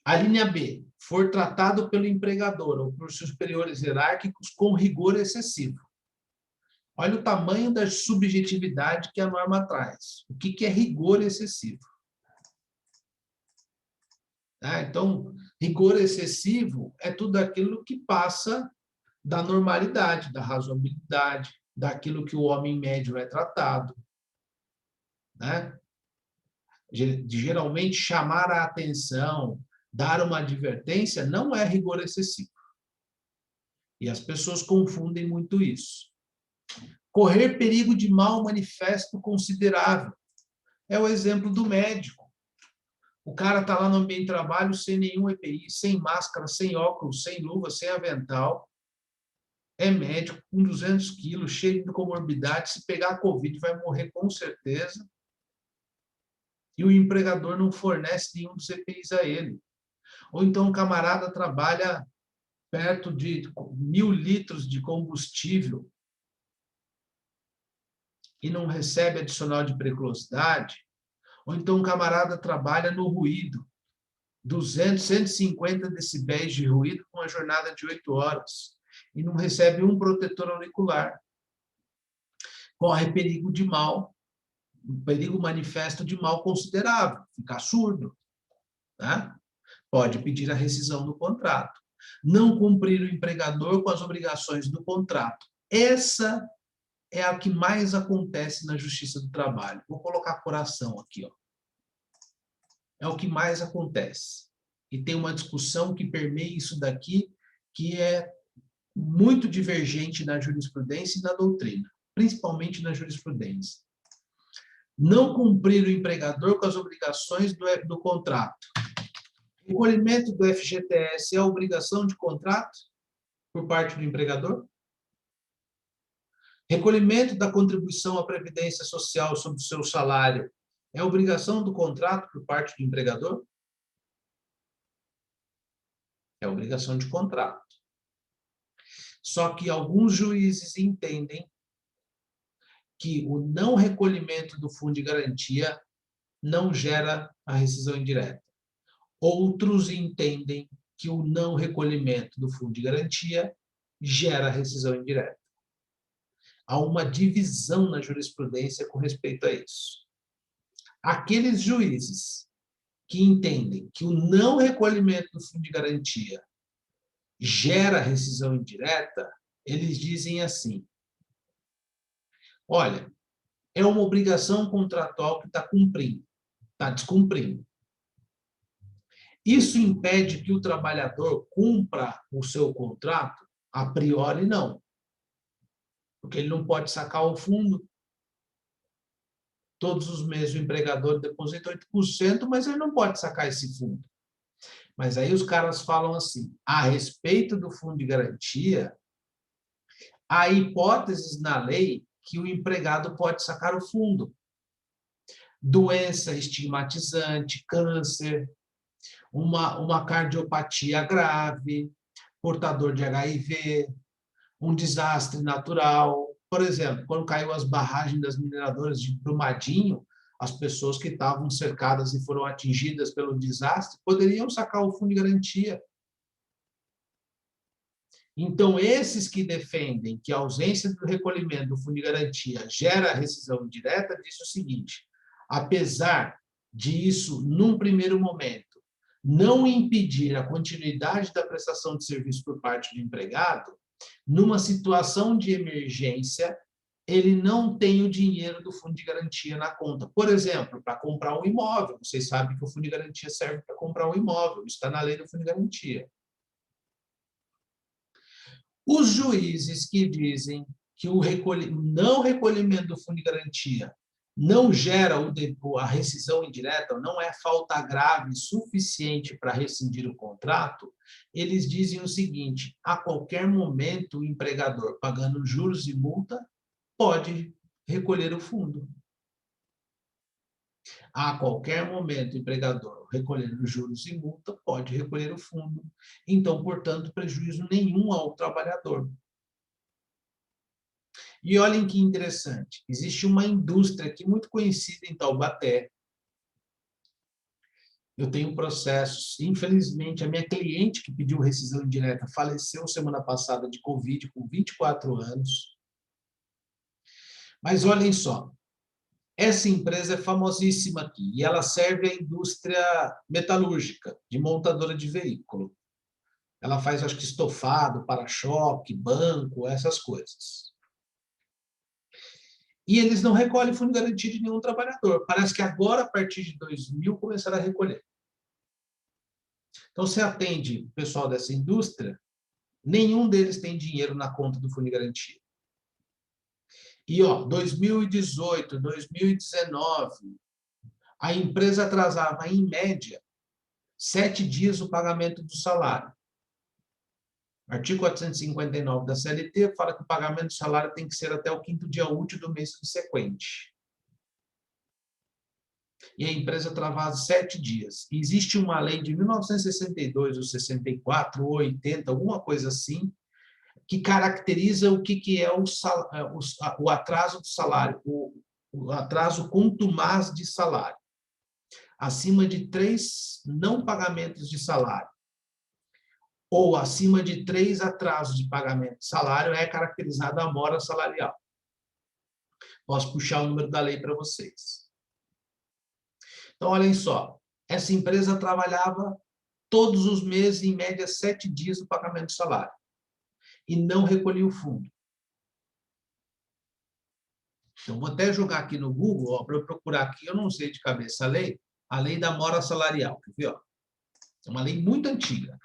Speaker 1: A linha B, for tratado pelo empregador ou por superiores hierárquicos com rigor excessivo. Olha o tamanho da subjetividade que a norma traz. O que é rigor excessivo? Então, rigor excessivo é tudo aquilo que passa da normalidade, da razoabilidade, daquilo que o homem médio é tratado. Geralmente, chamar a atenção, dar uma advertência, não é rigor excessivo. E as pessoas confundem muito isso. Correr perigo de mal manifesto considerável. É o exemplo do médico. O cara está lá no ambiente de trabalho sem nenhum EPI, sem máscara, sem óculos, sem luva, sem avental. É médico, com 200 quilos, cheio de comorbidade. Se pegar a Covid, vai morrer com certeza. E o empregador não fornece nenhum dos EPIs a ele. Ou então o camarada trabalha perto de 1.000 litros de combustível e não recebe adicional de periculosidade. Ou então um camarada trabalha no ruído, 200, 150 decibéis de ruído com uma jornada de 8 horas e não recebe um protetor auricular. Corre perigo de mal, um perigo manifesto de mal considerável, ficar surdo. Pode pedir a rescisão do contrato. Não cumprir o empregador com as obrigações do contrato. Essa é a que mais acontece na Justiça do Trabalho. Vou colocar coração aqui, ó. É o que mais acontece. E tem uma discussão que permeia isso daqui, que é muito divergente na jurisprudência e na doutrina, principalmente na jurisprudência. Não cumprir o empregador com as obrigações do contrato. Recolhimento do FGTS é obrigação de contrato por parte do empregador? Recolhimento da contribuição à Previdência Social sobre o seu salário é obrigação do contrato por parte do empregador? É obrigação de contrato. Só que alguns juízes entendem que o não recolhimento do fundo de garantia não gera a rescisão indireta. Outros entendem que o não recolhimento do fundo de garantia gera a rescisão indireta. Há uma divisão na jurisprudência com respeito a isso. Aqueles juízes que entendem que o não recolhimento do fundo de garantia gera rescisão indireta, eles dizem assim: olha, é uma obrigação contratual que está cumprindo, está descumprindo. Isso impede que o trabalhador cumpra o seu contrato? A priori, não. Porque ele não pode sacar o fundo. Todos os meses o empregador deposita 8%, mas ele não pode sacar esse fundo. Mas aí os caras falam assim: a respeito do fundo de garantia, há hipóteses na lei que o empregado pode sacar o fundo. doença estigmatizante, câncer, uma cardiopatia grave, portador de HIV, um desastre natural. Por exemplo, quando caiu as barragens das mineradoras de Brumadinho, as pessoas que estavam cercadas e foram atingidas pelo desastre poderiam sacar o fundo de garantia. Então, esses que defendem que a ausência do recolhimento do fundo de garantia gera rescisão indireta, dizem o seguinte: apesar disso, num primeiro momento, não impedir a continuidade da prestação de serviço por parte do empregado, numa situação de emergência, ele não tem o dinheiro do fundo de garantia na conta. Por exemplo, para comprar um imóvel. Vocês sabem que o fundo de garantia serve para comprar um imóvel. Isso está na lei do fundo de garantia. Os juízes que dizem que o não recolhimento do fundo de garantia não gera a rescisão indireta, não é falta grave suficiente para rescindir o contrato, eles dizem o seguinte: a qualquer momento o empregador, pagando juros e multa, pode recolher o fundo. A qualquer momento o empregador, recolhendo juros e multa, pode recolher o fundo. Então, portanto, prejuízo nenhum ao trabalhador. E olhem que interessante, existe uma indústria aqui muito conhecida em Taubaté. Eu tenho processos, infelizmente, a minha cliente que pediu rescisão indireta faleceu semana passada de Covid, com 24 anos. Mas olhem só, essa empresa é famosíssima aqui, e ela serve à indústria metalúrgica, de montadora de veículo. Ela faz, acho que, estofado, para-choque, banco, essas coisas. E eles não recolhem fundo de garantia de nenhum trabalhador. Parece que agora, a partir de 2000, começaram a recolher. Então, você atende o pessoal dessa indústria, nenhum deles tem dinheiro na conta do fundo de garantia. E, 2018, 2019, a empresa atrasava, em média, 7 dias o pagamento do salário. O artigo 459 da CLT fala que o pagamento do salário tem que ser até o 5º dia útil do mês subsequente. E a empresa atrasava 7 dias. E existe uma lei de 1962, ou 64, ou 80, alguma coisa assim, que caracteriza o que é o atraso do salário, o atraso contumaz de salário. Acima de 3 não pagamentos de salário, ou acima de 3 atrasos de pagamento de salário, é caracterizada a mora salarial. Posso puxar o número da lei para vocês. Então, olhem só, essa empresa trabalhava todos os meses, em média, 7 dias do pagamento de salário, e não recolhia o fundo. Então, vou até jogar aqui no Google, para eu procurar aqui, eu não sei de cabeça a lei da mora salarial, quer ver? É uma lei muito antiga.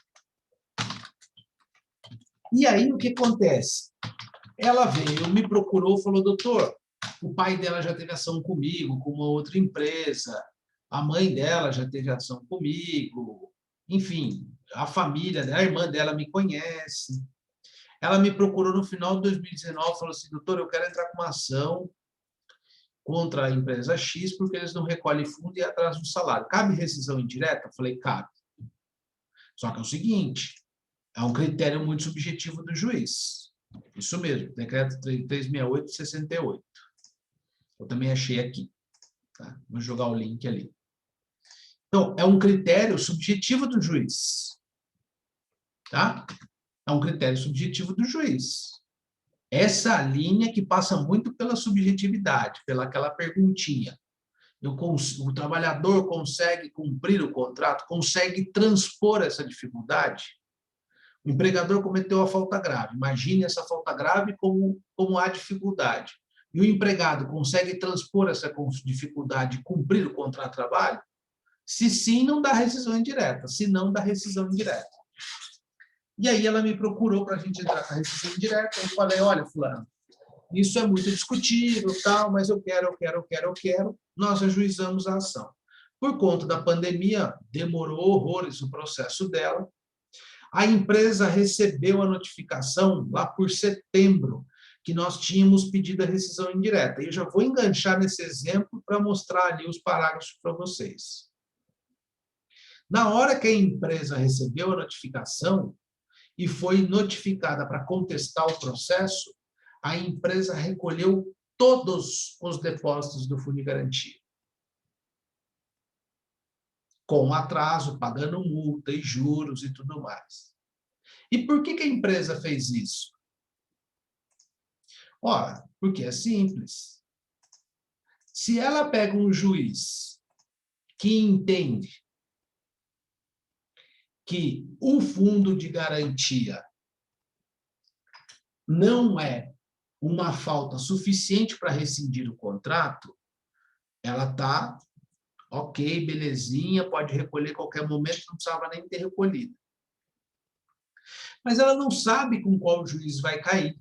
Speaker 1: E aí, o que acontece? Ela veio, me procurou, falou: doutor, o pai dela já teve ação comigo, com uma outra empresa, a mãe dela já teve ação comigo, enfim, a família dela, a irmã dela me conhece. Ela me procurou no final de 2019, falou assim: doutor, eu quero entrar com uma ação contra a empresa X, porque eles não recolhem fundo e atrasam o salário. Cabe rescisão indireta? Eu falei: cabe. Só que é o seguinte, é um critério muito subjetivo do juiz. Isso mesmo, decreto 368 de 68. Eu também achei aqui. Tá? Vou jogar o link ali. Então, é um critério subjetivo do juiz. Tá? É um critério subjetivo do juiz. Essa linha que passa muito pela subjetividade, pela aquela perguntinha. O trabalhador consegue cumprir o contrato, consegue transpor essa dificuldade? O empregador cometeu a falta grave. Imagine essa falta grave como há dificuldade. E o empregado consegue transpor essa dificuldade e cumprir o contrato de trabalho? Se sim, não dá rescisão indireta. Se não, dá rescisão indireta. E aí ela me procurou para a gente entrar com a rescisão indireta. Eu falei: olha, fulano, isso é muito discutível, tal, mas eu quero. Nós ajuizamos a ação. Por conta da pandemia, demorou horrores o processo dela. A empresa recebeu a notificação lá por setembro que nós tínhamos pedido a rescisão indireta. E eu já vou enganchar nesse exemplo para mostrar ali os parágrafos para vocês. Na hora que a empresa recebeu a notificação e foi notificada para contestar o processo, a empresa recolheu todos os depósitos do fundo de garantia. Com atraso, pagando multa e juros e tudo mais. E por que a empresa fez isso? Ora, porque é simples. Se ela pega um juiz que entende que o fundo de garantia não é uma falta suficiente para rescindir o contrato, ela está ok, belezinha, pode recolher a qualquer momento, não precisava nem ter recolhido. Mas ela não sabe com qual juiz vai cair.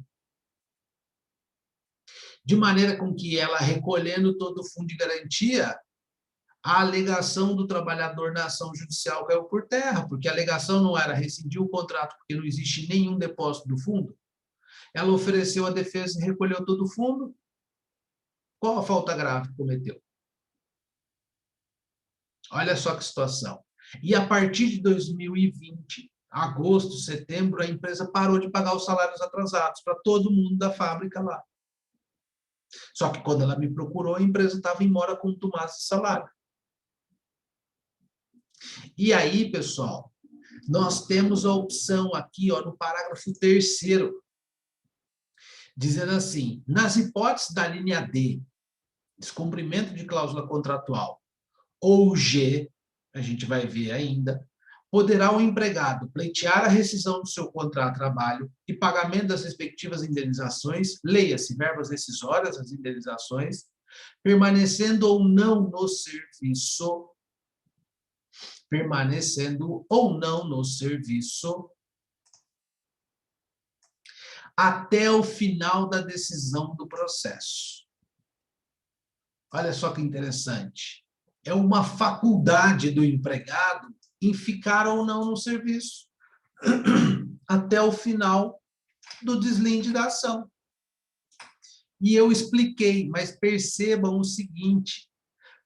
Speaker 1: De maneira com que ela, recolhendo todo o fundo de garantia, a alegação do trabalhador na ação judicial caiu por terra, porque a alegação não era rescindir o contrato porque não existe nenhum depósito do fundo. Ela ofereceu a defesa e recolheu todo o fundo. Qual a falta grave que cometeu? Olha só que situação. E a partir de 2020, agosto, setembro, a empresa parou de pagar os salários atrasados para todo mundo da fábrica lá. Só que quando ela me procurou, a empresa estava em mora contumaz de salário. E aí, pessoal, nós temos a opção aqui, ó, no parágrafo 3º, dizendo assim, nas hipóteses da linha D, descumprimento de cláusula contratual, ou G, a gente vai ver ainda, poderá o empregado pleitear a rescisão do seu contrato de trabalho e pagamento das respectivas indenizações, leia-se verbas rescisórias, as indenizações, permanecendo ou não no serviço, até o final da decisão do processo. Olha só que interessante. É uma faculdade do empregado em ficar ou não no serviço até o final do deslinde da ação. E eu expliquei, mas percebam o seguinte,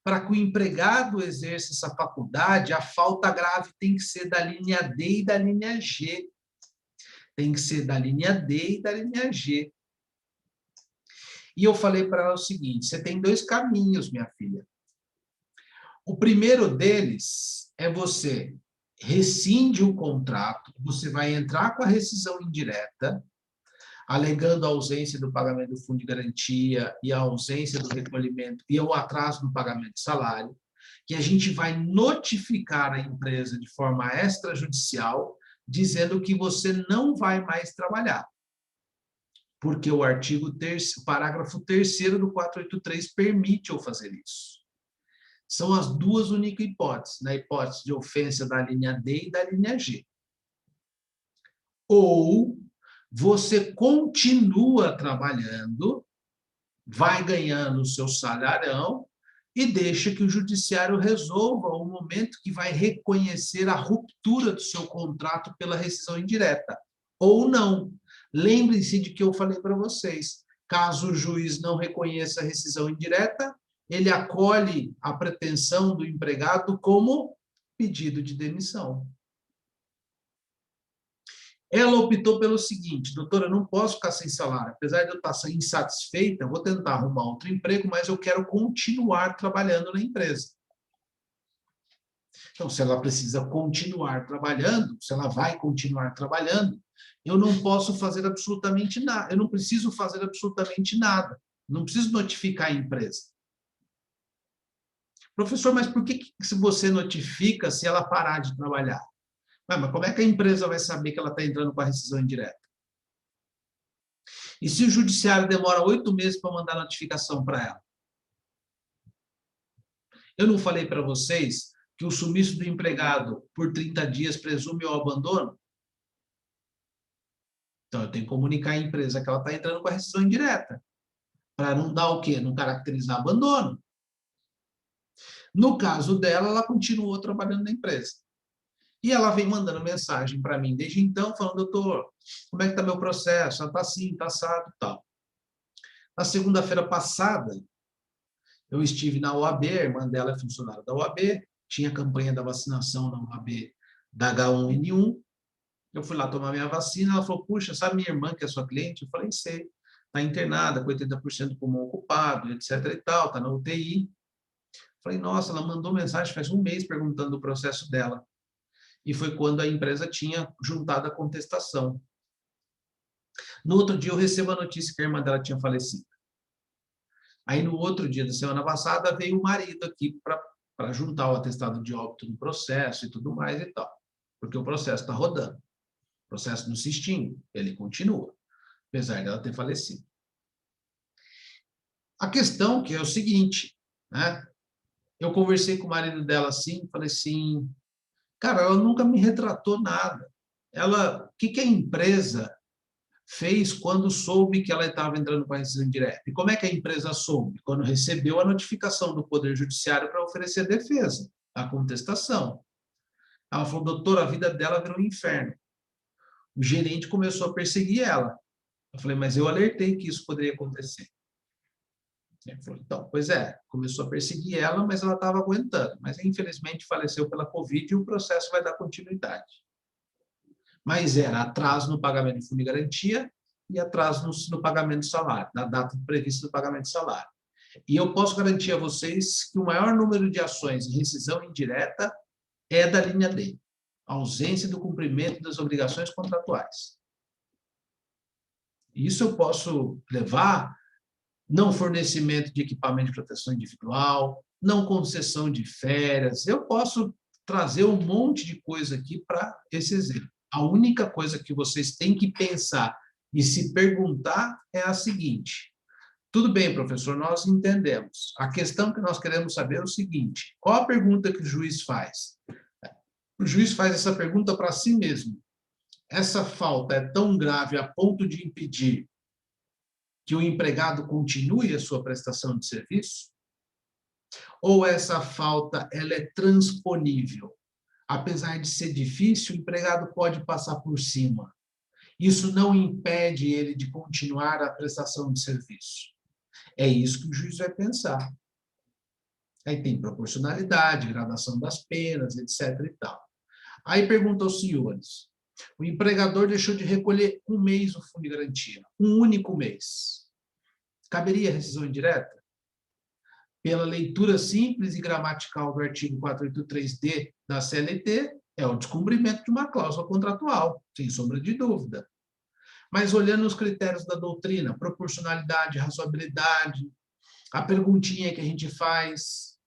Speaker 1: para que o empregado exerça essa faculdade, a falta grave tem que ser da linha D e da linha G. Tem que ser da linha D e da linha G. E eu falei para ela o seguinte, você tem 2 caminhos, minha filha. O primeiro deles é você rescinde o contrato, você vai entrar com a rescisão indireta, alegando a ausência do pagamento do fundo de garantia e a ausência do recolhimento e o atraso no pagamento de salário, que a gente vai notificar a empresa de forma extrajudicial, dizendo que você não vai mais trabalhar. Porque o parágrafo 3º do 483 permite eu fazer isso. São as 2 únicas hipóteses, na hipótese de ofensa da linha D e da linha G. Ou você continua trabalhando, vai ganhando o seu salarião e deixa que o judiciário resolva o momento que vai reconhecer a ruptura do seu contrato pela rescisão indireta. Ou não. Lembrem-se de que eu falei para vocês, caso o juiz não reconheça a rescisão indireta, ele acolhe a pretensão do empregado como pedido de demissão. Ela optou pelo seguinte, doutora, eu não posso ficar sem salário, apesar de eu estar insatisfeita, eu vou tentar arrumar outro emprego, mas eu quero continuar trabalhando na empresa. Então, se ela precisa continuar trabalhando, se ela vai continuar trabalhando, eu não posso fazer absolutamente nada, eu não preciso fazer absolutamente nada, não preciso notificar a empresa. Professor, mas por que se você notifica se ela parar de trabalhar? Mas como é que a empresa vai saber que ela está entrando com a rescisão indireta? E se o judiciário demora 8 meses para mandar notificação para ela? Eu não falei para vocês que o sumiço do empregado por 30 dias presume o abandono? Então, eu tenho que comunicar à empresa que ela está entrando com a rescisão indireta, para não dar o quê? Não caracterizar abandono. No caso dela, ela continuou trabalhando na empresa. E ela vem mandando mensagem para mim desde então, falando, doutor, como é que está meu processo? Está assim, está assado e tal. Na segunda-feira passada, eu estive na OAB, a irmã dela é funcionária da OAB, tinha campanha da vacinação na OAB da H1N1. Eu fui lá tomar minha vacina, ela falou, puxa, sabe minha irmã que é sua cliente? Eu falei, sei, está internada com 80% do pulmão ocupado, etc. e tal, está na UTI. Falei, nossa, ela mandou mensagem faz um mês perguntando do processo dela. E foi quando a empresa tinha juntado a contestação. No outro dia, eu recebo a notícia que a irmã dela tinha falecido. Aí, no outro dia da semana passada, veio o marido aqui para juntar o atestado de óbito no processo e tudo mais e tal. Porque o processo está rodando. O processo não se extingue, ele continua, apesar dela ter falecido. A questão que é o seguinte, né? Eu conversei com o marido dela assim, falei assim, cara, ela nunca me retratou nada. O que a empresa fez quando soube que ela estava entrando com a rescisão indireta? E como é que a empresa soube? Quando recebeu a notificação do Poder Judiciário para oferecer a defesa, a contestação. Ela falou, doutor, a vida dela virou um inferno. O gerente começou a perseguir ela. Eu falei, mas eu alertei que isso poderia acontecer. Ele falou, então, pois é, começou a perseguir ela, mas ela estava aguentando. Mas, infelizmente, faleceu pela Covid e o processo vai dar continuidade. Mas era atraso no pagamento de fundo de garantia e atraso no pagamento do salário, na data prevista do pagamento do salário. E eu posso garantir a vocês que o maior número de ações em rescisão indireta é da linha D, ausência do cumprimento das obrigações contratuais. Isso eu posso levar não fornecimento de equipamento de proteção individual, não concessão de férias. Eu posso trazer um monte de coisa aqui para esse exemplo. A única coisa que vocês têm que pensar e se perguntar é a seguinte: tudo bem, professor, nós entendemos. A questão que nós queremos saber é o seguinte: qual a pergunta que o juiz faz? O juiz faz essa pergunta para si mesmo. Essa falta é tão grave a ponto de impedir que o empregado continue a sua prestação de serviço? Ou essa falta ela é transponível? Apesar de ser difícil, o empregado pode passar por cima. Isso não impede ele de continuar a prestação de serviço. É isso que o juiz vai pensar. Aí tem proporcionalidade, gradação das penas, etc. e tal. Aí pergunta aos senhores, o empregador deixou de recolher um mês o fundo de garantia, um único mês. Caberia rescisão indireta? Pela leitura simples e gramatical do artigo 483-D da CLT, é o descumprimento de uma cláusula contratual, sem sombra de dúvida. Mas olhando os critérios da doutrina, proporcionalidade, razoabilidade, a perguntinha que a gente faz,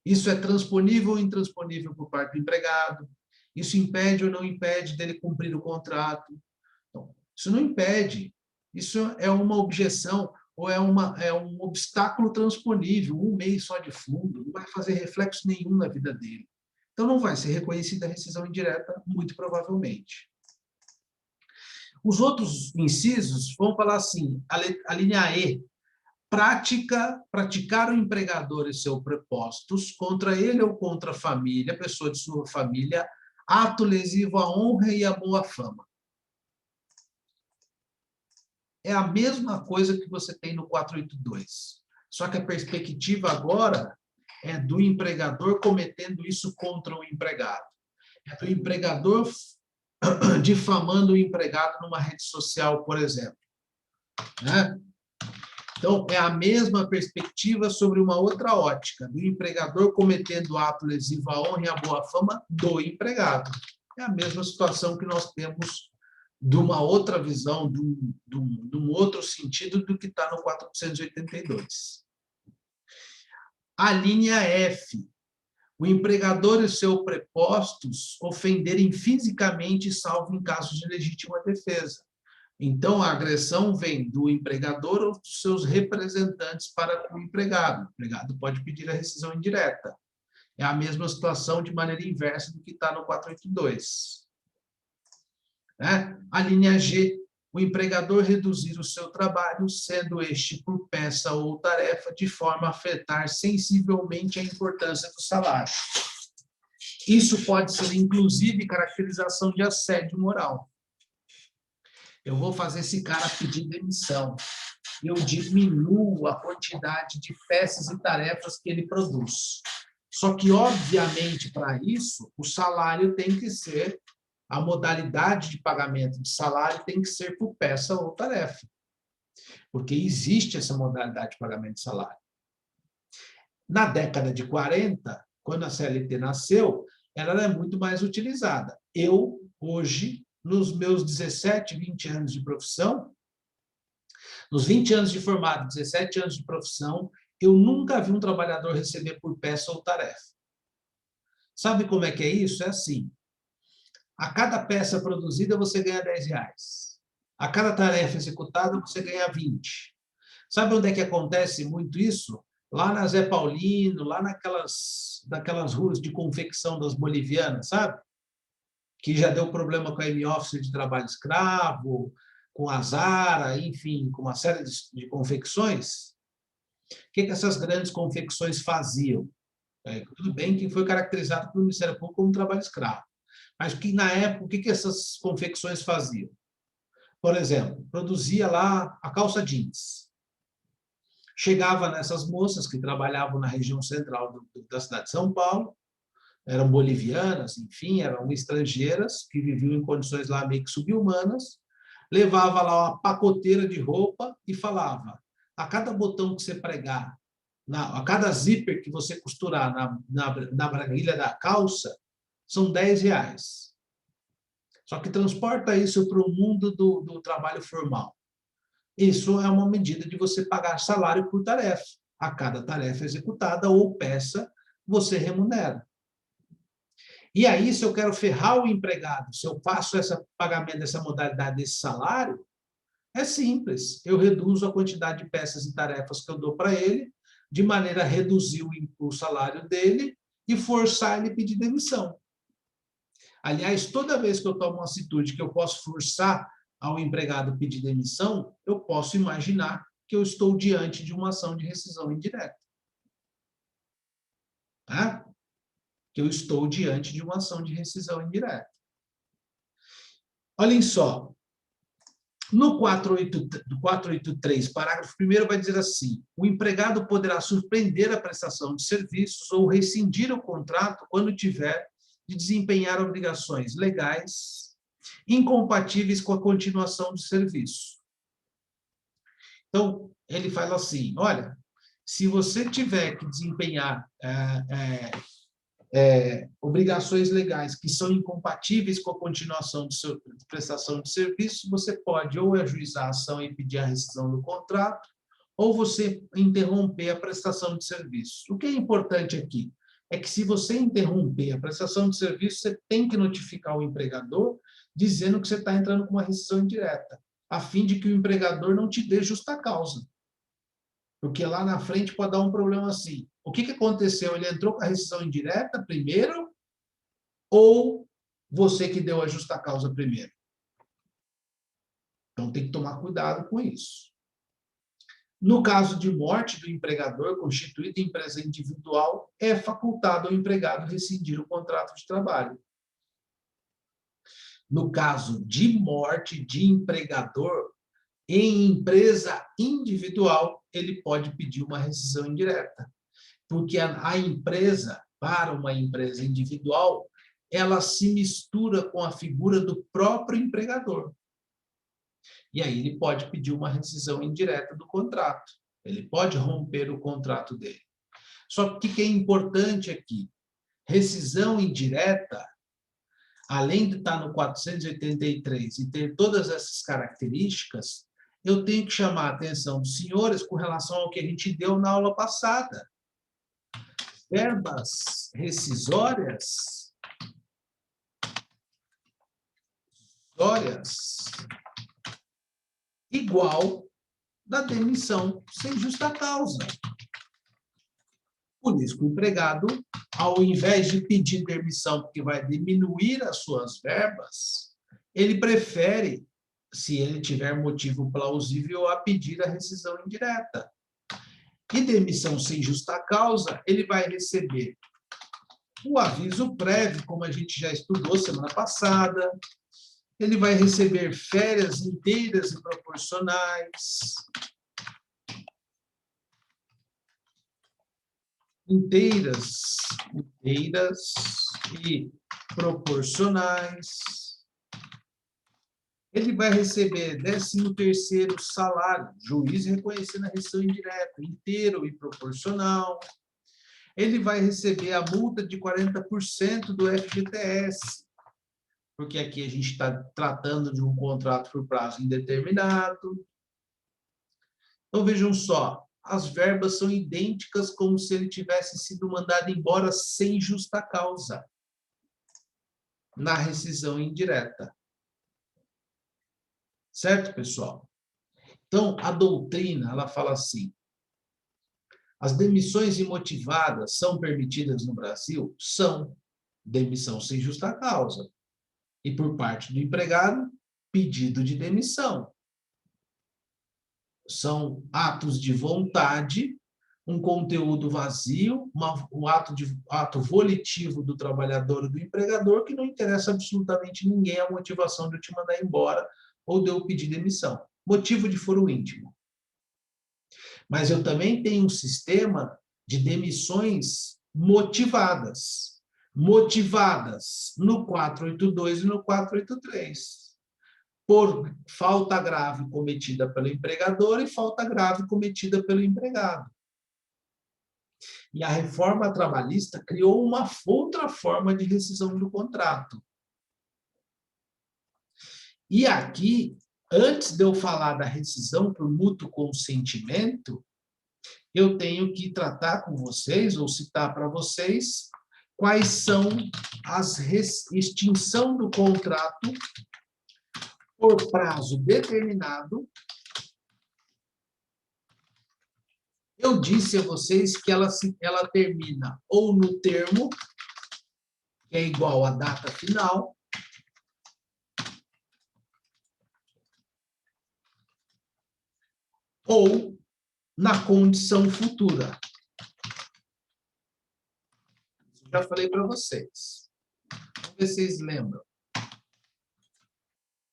Speaker 1: isso é transponível ou intransponível por parte do empregado? Isso impede ou não impede dele cumprir o contrato? Então, isso não impede. Isso é uma objeção ou é um obstáculo transponível, um mês só de fundo, não vai fazer reflexo nenhum na vida dele. Então, não vai ser reconhecida a rescisão indireta, muito provavelmente. Os outros incisos vão falar assim, a linha E, praticar o empregador e seus prepostos contra ele ou contra a família, pessoa de sua família, ato lesivo à honra e à boa fama. É a mesma coisa que você tem no 482. Só que a perspectiva agora é do empregador cometendo isso contra o empregado. É do empregador difamando o empregado numa rede social, por exemplo. Né? Então, é a mesma perspectiva sobre uma outra ótica, do empregador cometendo ato lesivo à honra e à boa fama do empregado. É a mesma situação que nós temos de uma outra visão, de um outro sentido do que está no 482. A linha F, o empregador e seus prepostos ofenderem fisicamente, salvo em caso de legítima defesa. Então, a agressão vem do empregador ou dos seus representantes para o empregado. O empregado pode pedir a rescisão indireta. É a mesma situação de maneira inversa do que está no 482. A linha G, o empregador reduzir o seu trabalho, sendo este por peça ou tarefa, de forma a afetar sensivelmente a importância do salário. Isso pode ser, inclusive, caracterização de assédio moral. Eu vou fazer esse cara pedir demissão. eu diminuo a quantidade de peças e tarefas que ele produz. Só que, obviamente, para isso, o salário tem que ser, a modalidade de pagamento de salário tem que ser por peça ou tarefa. Porque existe essa modalidade de pagamento de salário. Na década de 40, quando a CLT nasceu, ela era muito mais utilizada. Eu, hoje, nos meus 17, 20 anos de profissão, nos 20 anos de formado, 17 anos de profissão, eu nunca vi um trabalhador receber por peça ou tarefa. Sabe como é que é isso? É assim. A cada peça produzida, você ganha R$10. A cada tarefa executada, você ganha 20. Sabe onde é que acontece muito isso? Lá na Zé Paulino, lá naquelas ruas de confecção das bolivianas, sabe? Que já deu problema com a M-Office de trabalho escravo, com a Zara, enfim, com uma série de confecções. O que essas grandes confecções faziam? Tudo bem que foi caracterizado pelo Ministério Público como trabalho escravo. Mas que, na época, o que essas confecções faziam? Por exemplo, produzia lá a calça jeans. Chegava nessas moças que trabalhavam na região central da cidade de São Paulo, eram bolivianas, enfim, eram estrangeiras que viviam em condições lá meio que subhumanas, levava lá uma pacoteira de roupa e falava: a cada botão que você pregar, a cada zíper que você costurar na braguilha da calça, são R$10. Só que transporta isso para o mundo do trabalho formal. Isso é uma medida de você pagar salário por tarefa. A cada tarefa executada ou peça, você remunera. E aí, se eu quero ferrar o empregado, se eu faço esse pagamento dessa modalidade desse salário, é simples. Eu reduzo a quantidade de peças e tarefas que eu dou para ele, de maneira a reduzir o salário dele e forçar ele a pedir demissão. Aliás, toda vez que eu tomo uma atitude que eu posso forçar ao empregado pedir demissão, eu posso imaginar que eu estou diante de uma ação de rescisão indireta. Tá? Que eu estou diante de uma ação de rescisão indireta. Olhem só, no 483, parágrafo 1º, vai dizer assim: o empregado poderá suspender a prestação de serviços ou rescindir o contrato quando tiver de desempenhar obrigações legais incompatíveis com a continuação do serviço. Então, ele fala assim: olha, se você tiver que desempenhar obrigações legais que são incompatíveis com a continuação de prestação de serviço, você pode ou ajuizar a ação e pedir a rescisão do contrato, ou você interromper a prestação de serviço. O que é importante aqui é que, se você interromper a prestação de serviço, você tem que notificar o empregador dizendo que você está entrando com uma rescisão indireta, a fim de que o empregador não te dê justa causa. Porque lá na frente pode dar um problema assim. O que aconteceu? Ele entrou com a rescisão indireta primeiro ou você que deu a justa causa primeiro? Então, tem que tomar cuidado com isso. No caso de morte do empregador constituído em empresa individual, é facultado ao empregado rescindir o contrato de trabalho. No caso de morte de empregador em empresa individual, ele pode pedir uma rescisão indireta. Porque a empresa, para uma empresa individual, ela se mistura com a figura do próprio empregador. E aí ele pode pedir uma rescisão indireta do contrato. Ele pode romper o contrato dele. Só que o que é importante aqui? Rescisão indireta, além de estar no 483 e ter todas essas características, eu tenho que chamar a atenção dos senhores com relação ao que a gente deu na aula passada. Verbas rescisórias igual da demissão sem justa causa. Por isso que o empregado, ao invés de pedir demissão porque vai diminuir as suas verbas, ele prefere, se ele tiver motivo plausível, a pedir a rescisão indireta. E demissão sem justa causa, ele vai receber o aviso prévio, como a gente já estudou semana passada, ele vai receber férias inteiras e proporcionais, inteiras e proporcionais. Ele vai receber 13º salário, juiz reconhecendo a rescisão indireta, inteiro e proporcional. Ele vai receber a multa de 40% do FGTS, porque aqui a gente está tratando de um contrato por prazo indeterminado. Então, vejam só, as verbas são idênticas como se ele tivesse sido mandado embora sem justa causa, na rescisão indireta. Certo, pessoal? Então, a doutrina, ela fala assim, as demissões imotivadas são permitidas no Brasil? São. Demissão sem justa causa. E por parte do empregado, pedido de demissão. São atos de vontade, um conteúdo vazio, um ato volitivo do trabalhador e do empregador que não interessa absolutamente ninguém a motivação de eu te mandar embora ou de eu pedir demissão. Motivo de foro íntimo. Mas eu também tenho um sistema de demissões motivadas. Motivadas no 482 e no 483. Por falta grave cometida pelo empregador e falta grave cometida pelo empregado. E a reforma trabalhista criou uma outra forma de rescisão do contrato. E aqui, antes de eu falar da rescisão por mútuo consentimento, eu tenho que tratar com vocês, ou citar para vocês, quais são as extinção do contrato por prazo determinado. Eu disse a vocês que ela termina ou no termo, que é igual à data final, ou na condição futura. Já falei para vocês. Vamos ver se vocês lembram.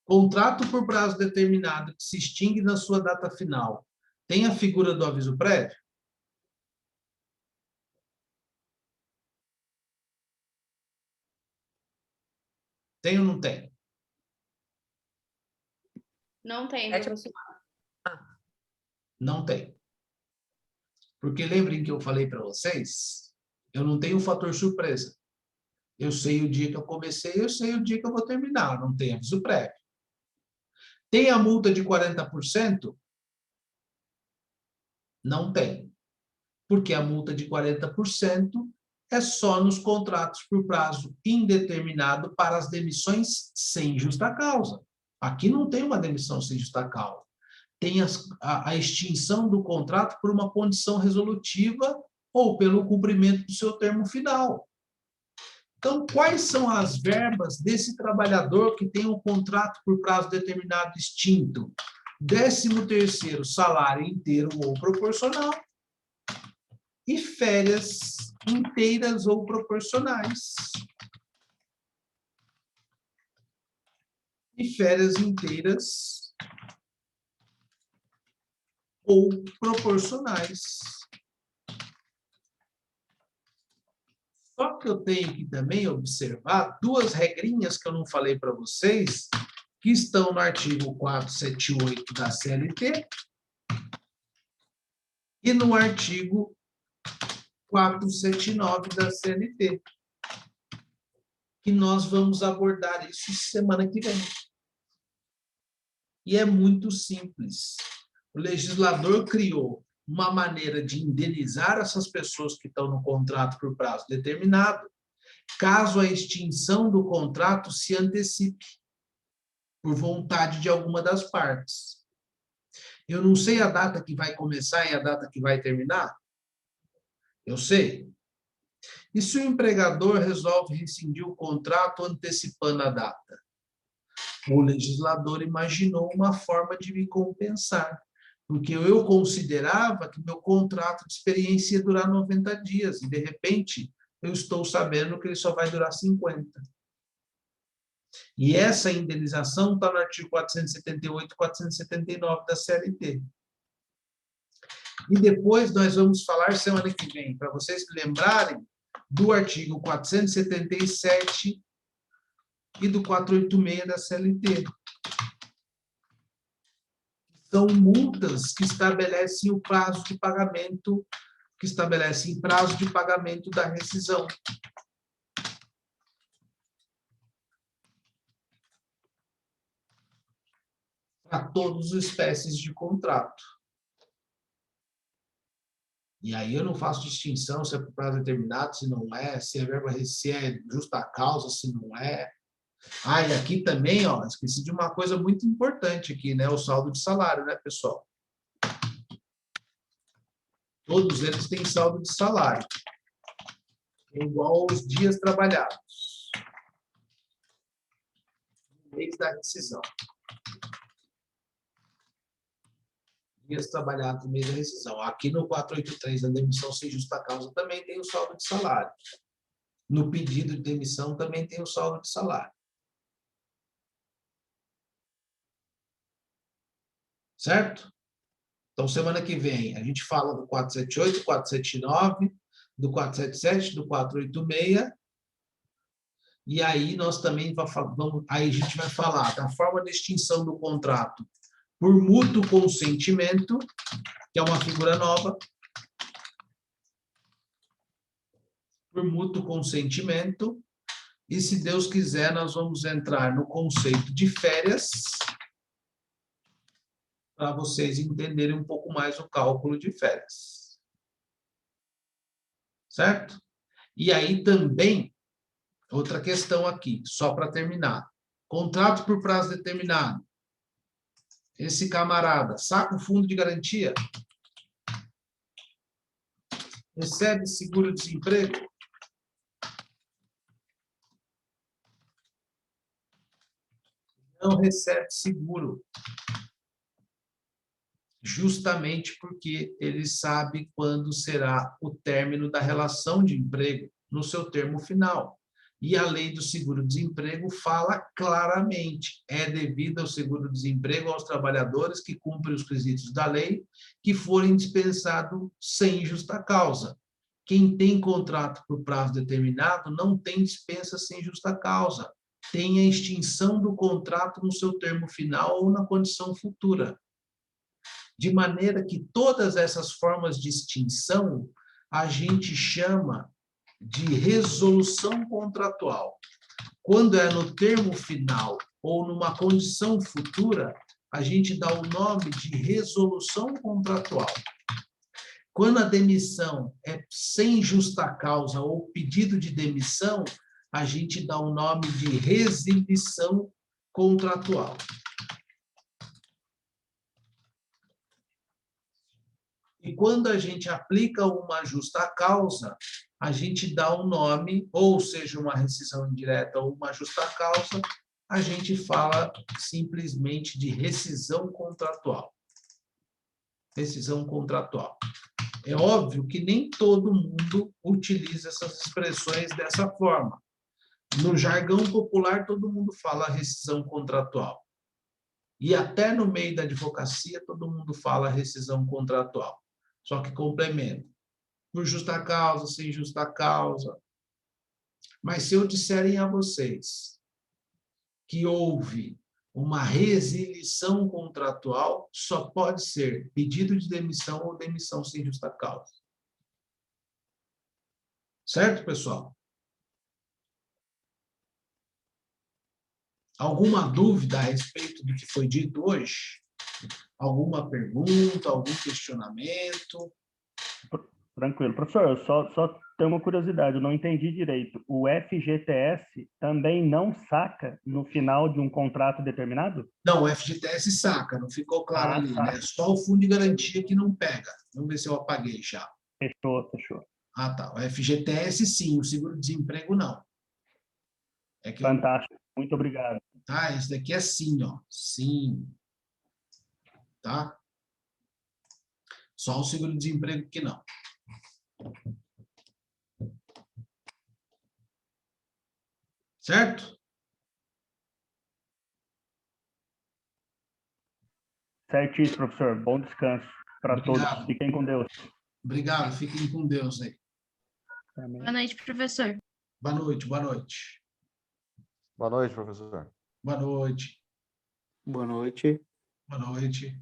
Speaker 1: Contrato por prazo determinado que se extingue na sua data final. Tem a figura do aviso prévio? Tem ou não tem?
Speaker 6: Não tem, professor.
Speaker 1: Não tem. Porque lembrem que eu falei para vocês, eu não tenho um fator surpresa. Eu sei o dia que eu comecei, eu sei o dia que eu vou terminar, não tem aviso prévio. Tem a multa de 40%? Não tem. Porque a multa de 40% é só nos contratos por prazo indeterminado para as demissões sem justa causa. Aqui não tem uma demissão sem justa causa. Tem a extinção do contrato por uma condição resolutiva ou pelo cumprimento do seu termo final. Então, quais são as verbas desse trabalhador que tem um contrato por prazo determinado extinto? 13º salário inteiro ou proporcional e férias inteiras ou proporcionais. E férias inteiras ou proporcionais. Só que eu tenho que também observar duas regrinhas que eu não falei para vocês, que estão no artigo 478 da CLT e no artigo 479 da CLT, que nós vamos abordar isso semana que vem. E é muito simples. O legislador criou uma maneira de indenizar essas pessoas que estão no contrato por prazo determinado, caso a extinção do contrato se antecipe, por vontade de alguma das partes. Eu não sei a data que vai começar e a data que vai terminar? Eu sei. E se o empregador resolve rescindir o contrato antecipando a data? O legislador imaginou uma forma de me compensar, porque eu considerava que meu contrato de experiência ia durar 90 dias, e, de repente, eu estou sabendo que ele só vai durar 50. E essa indenização está no artigo 478 e 479 da CLT. E depois nós vamos falar semana que vem, para vocês lembrarem do artigo 477 e do 486 da CLT. São multas que estabelecem o prazo de pagamento, que estabelecem prazo de pagamento da rescisão. Para todas as espécies de contrato. E aí eu não faço distinção se é por prazo determinado, se não é, se é justa causa, se não é. Ah, e aqui também, ó, esqueci de uma coisa muito importante aqui, né? O saldo de salário, né, pessoal? Todos eles têm saldo de salário. É igual aos dias trabalhados. No mês da rescisão. Dias trabalhados no mês da rescisão. Aqui no 483, da demissão sem justa causa, também tem o saldo de salário. No pedido de demissão, também tem o saldo de salário. Certo? Então, semana que vem, a gente fala do 478, 479, do 477, do 486. E aí nós também aí a gente vai falar da forma de extinção do contrato por mútuo consentimento, que é uma figura nova. Por mútuo consentimento. E, se Deus quiser, nós vamos entrar no conceito de férias, para vocês entenderem um pouco mais o cálculo de férias. Certo? E aí também, outra questão aqui, só para terminar. Contrato por prazo determinado. Esse camarada saca o fundo de garantia? Recebe seguro-desemprego? Não recebe seguro. Justamente porque ele sabe quando será o término da relação de emprego no seu termo final. E a lei do seguro-desemprego fala claramente, é devido ao seguro-desemprego aos trabalhadores que cumprem os requisitos da lei, que forem dispensados sem justa causa. Quem tem contrato por prazo determinado não tem dispensa sem justa causa, tem a extinção do contrato no seu termo final ou na condição futura. De maneira que todas essas formas de extinção a gente chama de resolução contratual. Quando é no termo final ou numa condição futura, a gente dá o nome de resolução contratual. Quando a demissão é sem justa causa ou pedido de demissão, a gente dá o nome de resilição contratual. E quando a gente aplica uma justa causa, a gente dá um nome, ou seja, uma rescisão indireta ou uma justa causa, a gente fala simplesmente de rescisão contratual. Rescisão contratual. É óbvio que nem todo mundo utiliza essas expressões dessa forma. No jargão popular, todo mundo fala rescisão contratual. E até no meio da advocacia, todo mundo fala rescisão contratual. Só que complementa. Por justa causa, sem justa causa. Mas se eu disserem a vocês que houve uma resilição contratual, só pode ser pedido de demissão ou demissão sem justa causa. Certo, pessoal? Alguma dúvida a respeito do que foi dito hoje? Alguma pergunta, algum questionamento?
Speaker 3: Tranquilo. Professor, eu só tenho uma curiosidade, eu não entendi direito. O FGTS também não saca no final de um contrato determinado?
Speaker 1: Não, o FGTS saca, não ficou claro ali,
Speaker 3: saca.
Speaker 1: né? Só o fundo de garantia que não pega. Vamos ver se eu apaguei já.
Speaker 3: Fechou.
Speaker 1: Ah, tá. O FGTS, sim. O seguro-desemprego, não. É que
Speaker 3: Fantástico. Muito obrigado.
Speaker 1: Tá, esse daqui é sim, ó. Sim. Tá? Só o seguro-desemprego que não. Certo?
Speaker 3: Certíssimo, professor. Bom descanso. para todos.
Speaker 1: Obrigado.
Speaker 3: Fiquem com Deus.
Speaker 1: Obrigado, fiquem com Deus aí.
Speaker 3: Amém.
Speaker 6: Boa noite, professor.
Speaker 1: Boa noite, boa noite.
Speaker 7: Boa noite, professor.
Speaker 1: Boa noite,
Speaker 4: Boa noite.
Speaker 1: boa noite.